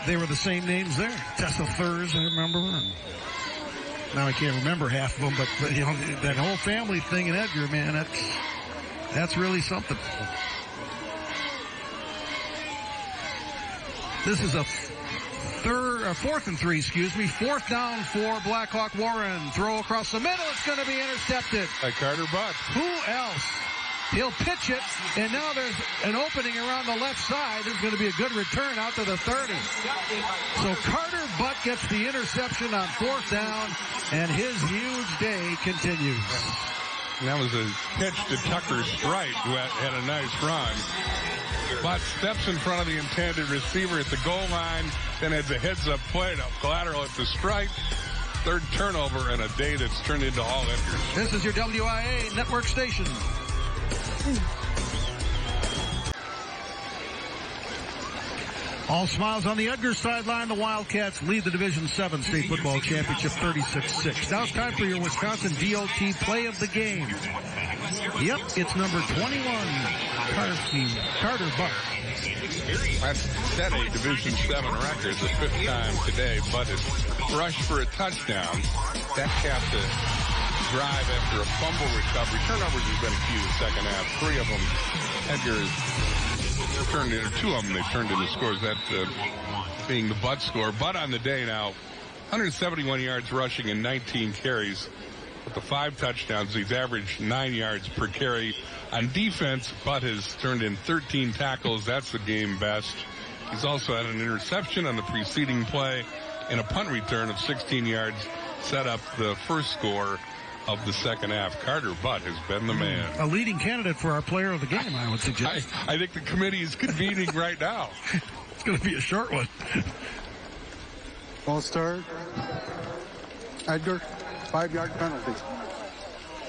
they were the same names there. Tessa Thurs, I remember, and now I can't remember half of them, but you know, that whole family thing in Edgar, man, that's really something. This is a 4th and 3, Fourth down for Blackhawk Warren. Throw across the middle. It's going to be intercepted. By Carter Butt. Who else? He'll pitch it, and now there's an opening around the left side. There's going to be a good return out to the 30. So Carter Butt gets the interception on 4th down, and his huge day continues. And that was a pitch to Tucker Strite, who had a nice run. Butt steps in front of the intended receiver at the goal line, then has a heads-up play to collateral at the stripe. 3rd turnover and a day that's turned into all Edgar. This is your WIAA network station. All smiles on the Edgar sideline. The Wildcats lead the Division 7 State Football Championship 36-6. Now it's time for your Wisconsin DOT play of the game. Yep, it's number 21, Carter Butt. That's set a Division 7 record, the 5th time today. Butt has rushed for a touchdown. That capped a drive after a fumble recovery. Turnovers have been a few the second half. 3 of them, Edgar has turned into 2 of them. They turned into scores. That being the Butt score. Butt on the day now, 171 yards rushing and 19 carries. with the 5 touchdowns. He's averaged 9 yards per carry. On defense, Butt has turned in 13 tackles. That's the game best. He's also had an interception on the preceding play and a punt return of 16 yards, set up the first score of the second half. Carter Butt has been the man. A leading candidate for our player of the game, I would suggest. I think the committee is convening right now. It's going to be a short one. Ball start. Edgar, 5-yard penalty.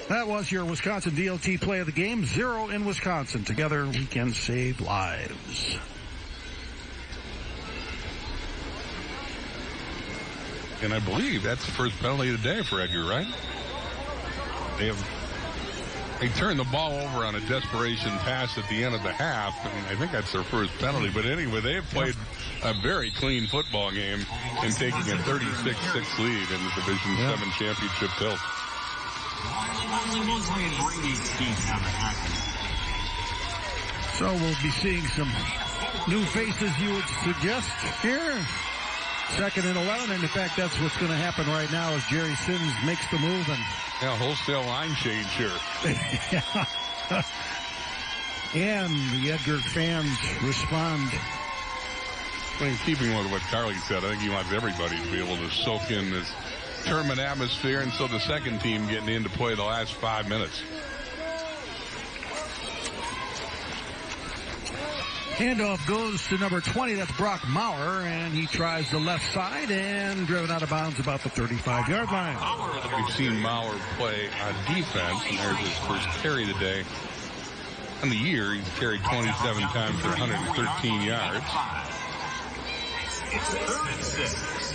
That was your Wisconsin DLT play of the game. 0 in Wisconsin. Together we can save lives. And I believe that's the first penalty of the day for Edgar, right? They turned the ball over on a desperation pass at the end of the half, and I think that's their first penalty. But anyway, they have played a very clean football game in taking a 36-6 lead in the Division 7 championship tilt. So we'll be seeing some new faces, you would suggest, here. 2nd and 11, and in fact, that's what's going to happen right now as Jerry Sims makes the move. And wholesale line change here. And the Edgar fans respond. Well, in keeping with what Carly said, I think he wants everybody to be able to soak in this tournament atmosphere, and so the second team getting in to play the last 5 minutes. Handoff goes to number 20. That's Brock Maurer, and he tries the left side and driven out of bounds about the 35-yard line. We've seen Maurer play on defense, and there's his first carry today. On the year, he's carried 27 times for 113 yards. It's 3rd and 6.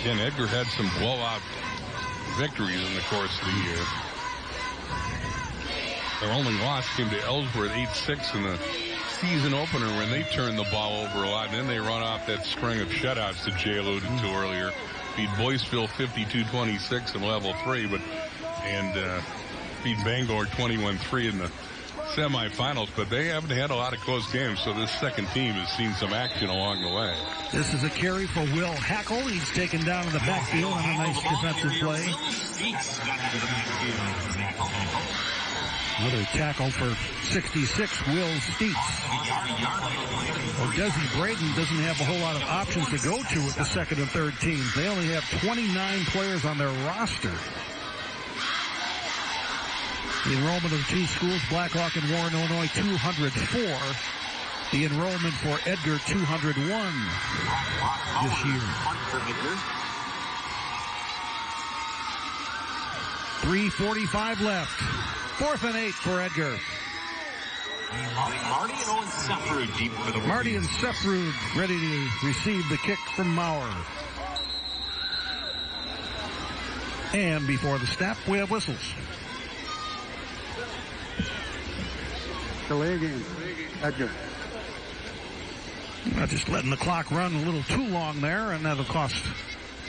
Again, Edgar had some blowout victories in the course of the year. Their only loss came to Ellsworth 8-6 in the season opener when they turned the ball over a lot. And then they run off that string of shutouts that Jay alluded to earlier. Beat Boyceville 52-26 in level 3, and beat Bangor 21-3 in the semifinals. But they haven't had a lot of close games, so this second team has seen some action along the way. This is a carry for Will Hackle. He's taken down in the backfield on a nice defensive play. Another tackle for 66, Will Steets. Well, Desi Braden doesn't have a whole lot of options to go to with the second and third teams. They only have 29 players on their roster. The enrollment of the two schools, Blackhawk and Warren, Illinois, 204. The enrollment for Edgar, 201 this year. 3:45 left. 4th and 8 for Edgar. Marty and Owen Sefrud deep for the Marty and Sefrud ready to receive the kick from Maurer. And before the snap, we have whistles. Delay game. Edgar. Just letting the clock run a little too long there, and that'll cost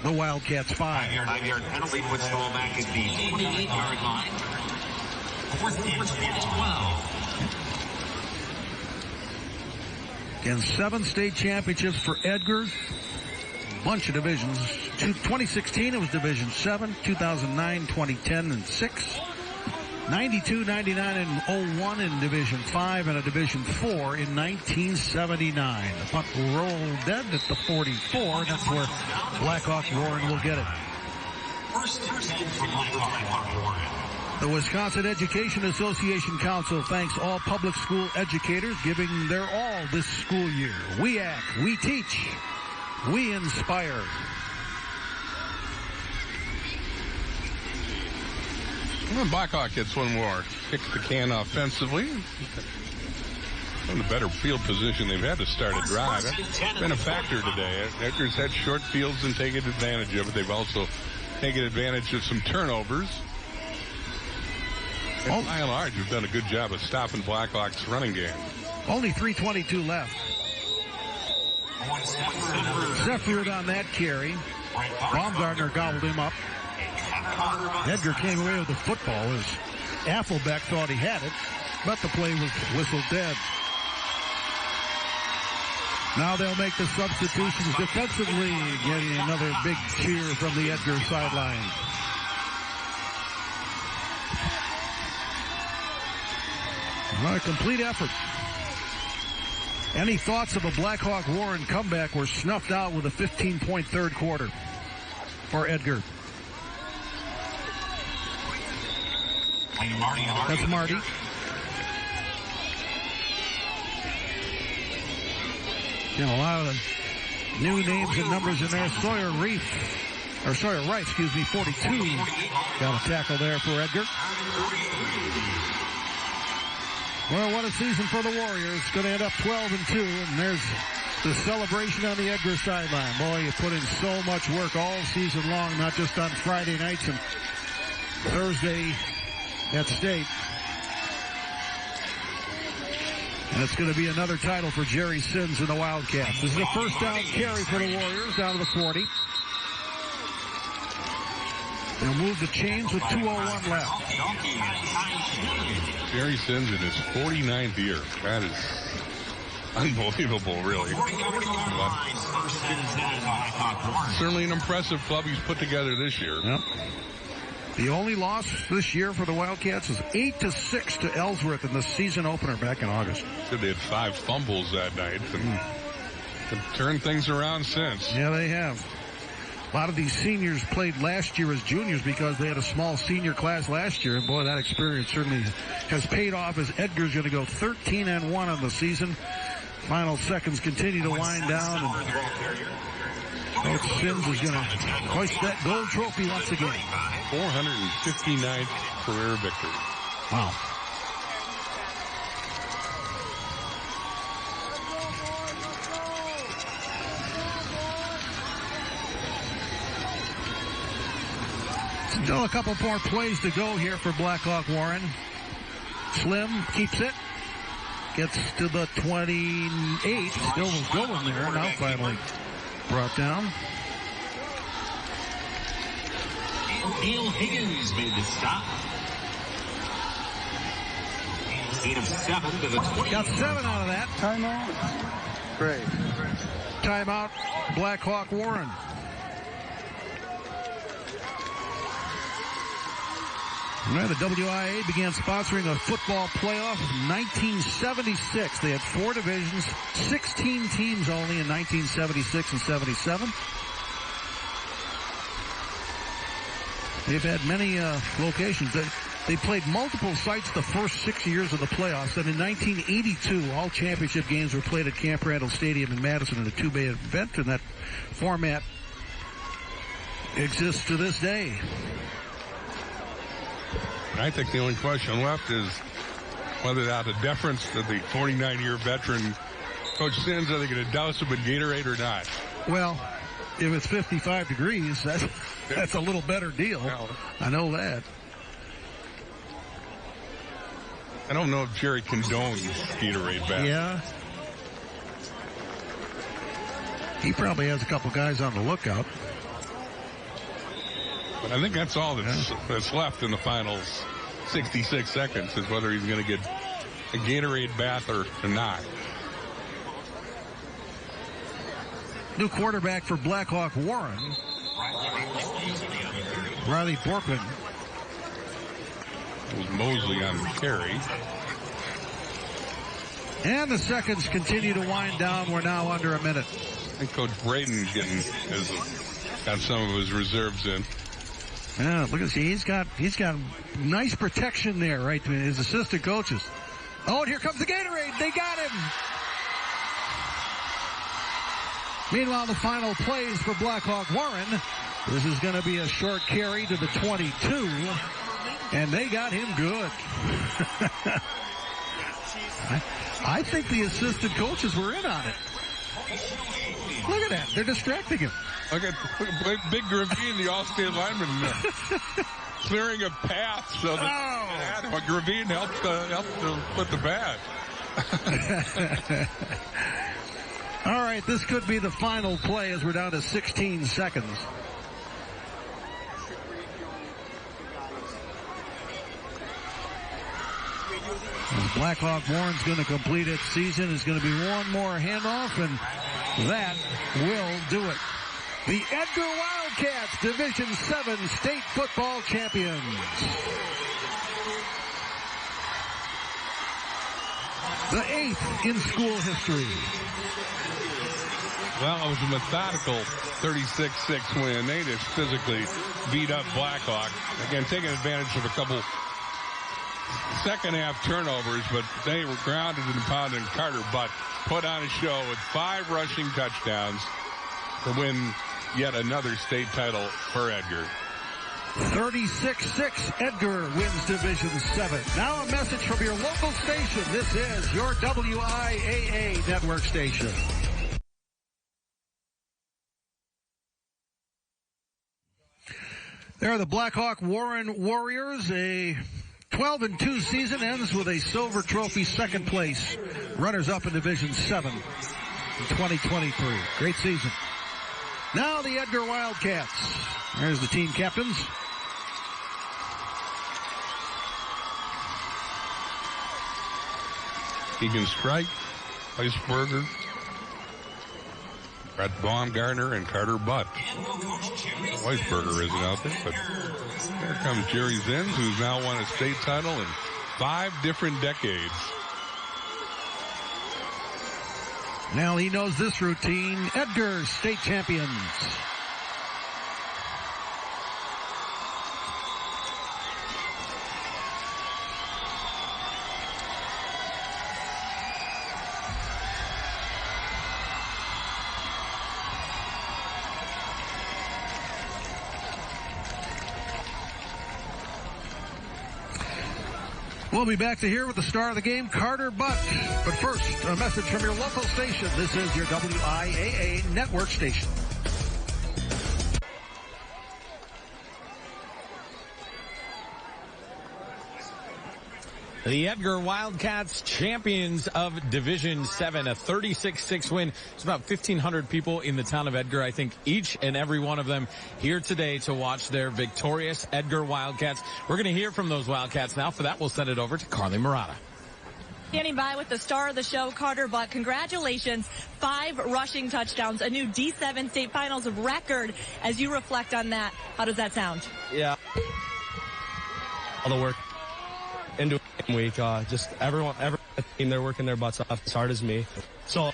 the Wildcats 5. 5-yard penalty puts the ball back at the 28-yard line. 4th and 12. Again, 7 state championships for Edgar. Bunch of divisions. 2016, it was Division 7. 2009, 2010, and 6. 92, 99, and 01 in Division 5, and a Division 4 in 1979. The punt will roll dead at the 44. That's where Blackhawk Warren will get it. First and 10 for Blackhawk Warren. The Wisconsin Education Association Council thanks all public school educators giving their all this school year. We act, we teach, we inspire. Well, Blackhawk gets one more. Kicks the can offensively. In a better field position, they've had to start a drive. That's been a factor today. Edgar's had short fields and taken advantage of it. They've also taken advantage of some turnovers. And by and large, we've done a good job of stopping Blackhawk's running game. Only 3:22 left. Seffield on that carry. Baumgartner gobbled him up. Edgar came away with the football as Affelbeck thought he had it, but the play was whistled dead. Now they'll make the substitutions defensively, getting another big cheer from the Edgar sideline. A complete effort. Any thoughts of a Blackhawk Warren comeback were snuffed out with a 15-point third quarter for Edgar. That's Marty. A lot of the new names and numbers in there. Sawyer Wright, 42. Got a tackle there for Edgar. Well, what a season for the Warriors. Going to end up 12-2, and there's the celebration on the Edgar sideline. Boy, you put in so much work all season long, not just on Friday nights and Thursday at State. And it's going to be another title for Jerry Sins and the Wildcats. This is a first down carry for the Warriors down to the 40. They'll move the chains with 2:01 left. Jerry Sins in his 49th year. That is unbelievable, really. But certainly an impressive club he's put together this year. Yep. The only loss this year for the Wildcats is 8-6 to Ellsworth in the season opener back in August. They had 5 fumbles that night and have turned things around since. Yeah, they have. A lot of these seniors played last year as juniors because they had a small senior class last year. And boy, that experience certainly has paid off as Edgar's going to go 13-1 on the season. Final seconds continue to wind down. And Coach Sins is going to hoist that gold trophy once again. 459th career victory. Wow. Still a couple more plays to go here for Blackhawk Warren. Slim keeps it. Gets to the 28. Still going there. Now finally brought down. Neil Higgins made the stop. Gain of 7 to the 20. Got 7 out of that. Timeout. Great. Timeout, Blackhawk Warren. Right, the WIAA began sponsoring a football playoff in 1976. They had 4 divisions, 16 teams only in 1976 and 77. They've had many locations. They played multiple sites the first 6 years of the playoffs. And in 1982, all championship games were played at Camp Randall Stadium in Madison in a 2-bay event, and that format exists to this day. I think the only question left is whether out of deference to the 49-year veteran Coach Sins, are they going to douse him in Gatorade or not? Well, if it's 55 degrees, that's a little better deal. I know that. I don't know if Jerry condones Gatorade back. Yeah. He probably has a couple guys on the lookout. But I think that's all that's left in the final 66 seconds is whether he's going to get a Gatorade bath or not. New quarterback for Blackhawk Warren, Riley Borkman. It was Mosley on the carry. And the seconds continue to wind down. We're now under a minute. I think Coach Braden got some of his reserves in. Yeah, look at he's got nice protection there, right? His assistant coaches. Oh, and here comes the Gatorade. They got him. Meanwhile, the final plays for Blackhawk Warren. This is going to be a short carry to the 22, and they got him good. I think the assistant coaches were in on it. Look at that. They're distracting him. Look at Big Gravine, the All-State lineman, clearing a path so that Gravine helped put the bat. All right, this could be the final play as we're down to 16 seconds. As Blackhawk Warren's going to complete its season, is going to be one more handoff, and that will do it. The Edgar Wildcats, Division 7 state football champions. The 8th in school history. Well, it was a methodical 36-6 win. They just physically beat up Blackhawk. Again, taking advantage of a couple second half turnovers, but they were grounded and pounded, and Carter Butt put on a show with 5 rushing touchdowns to win yet another state title for Edgar. 36-6, Edgar wins Division 7. Now a message from your local station. This is your WIAA network station. There are the Blackhawk Warren Warriors. A 12-2 season ends with a silver trophy, second place. Runners-up in Division 7 in 2023. Great season. Now the Edgar Wildcats. There's the team captains. Keegan Strike, Weisberger, Brett Baumgartner, and Carter Butt. Weisberger isn't out there, but there comes Jerry Zins, who's now won a state title in 5 different decades. Now he knows this routine. Edgar, state champions. We'll be back to here with the star of the game, Carter Butt. But first, a message from your local station. This is your WIAA network station. The Edgar Wildcats, champions of Division 7, a 36-6 win. There's about 1,500 people in the town of Edgar. I think each and every one of them here today to watch their victorious Edgar Wildcats. We're going to hear from those Wildcats now. For that, we'll send it over to Carly Murata. Standing by with the star of the show, Carter Butt. Congratulations. 5 rushing touchdowns, a new D7 state finals record. As you reflect on that, how does that sound? Yeah. All the work into a week, just everyone team, they're working their butts off as hard as me. So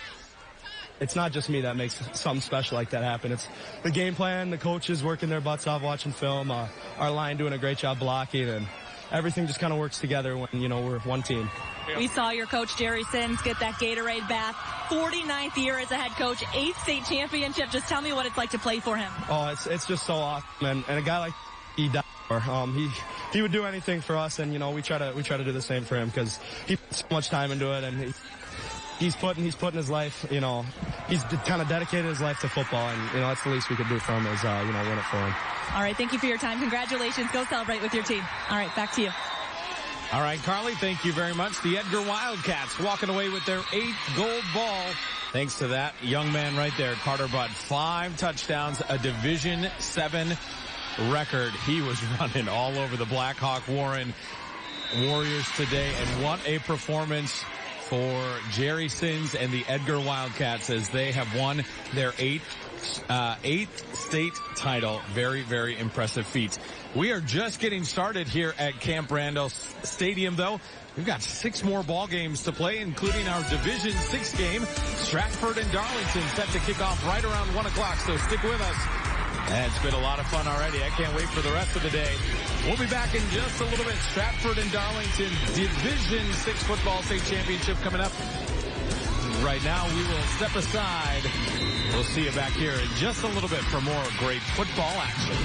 it's not just me that makes something special like that happen. It's the game plan, the coaches working their butts off watching film, our line doing a great job blocking, and everything just kind of works together when, we're one team. We saw your coach, Jerry Sins, get that Gatorade bath. 49th year as a head coach, 8th state championship. Just tell me what it's like to play for him. Oh, it's just so awesome, and a guy like he died for. He would do anything for us, and we try to do the same for him because he put so much time into it, and he's putting his life, he's kind of dedicated his life to football, and that's the least we could do for him is win it for him. All right, thank you for your time. Congratulations. Go celebrate with your team. All right, back to you. All right, Carly, thank you very much. The Edgar Wildcats walking away with their 8th gold ball. Thanks to that young man right there, Carter Butt. 5 touchdowns, a Division 7 record. He was running all over the Blackhawk Warren Warriors today, and what a performance for Jerry Sins and the Edgar Wildcats as they have won their 8th state title. Very, very impressive feat. We are just getting started here at Camp Randall Stadium, though. We've got 6 more ball games to play, including our Division 6 game. Stratford and Darlington set to kick off right around 1 o'clock, so stick with us. And it's been a lot of fun already. I can't wait for the rest of the day. We'll be back in just a little bit. Stratford and Darlington Division 6 football state championship coming up. Right now, we will step aside. We'll see you back here in just a little bit for more great football action.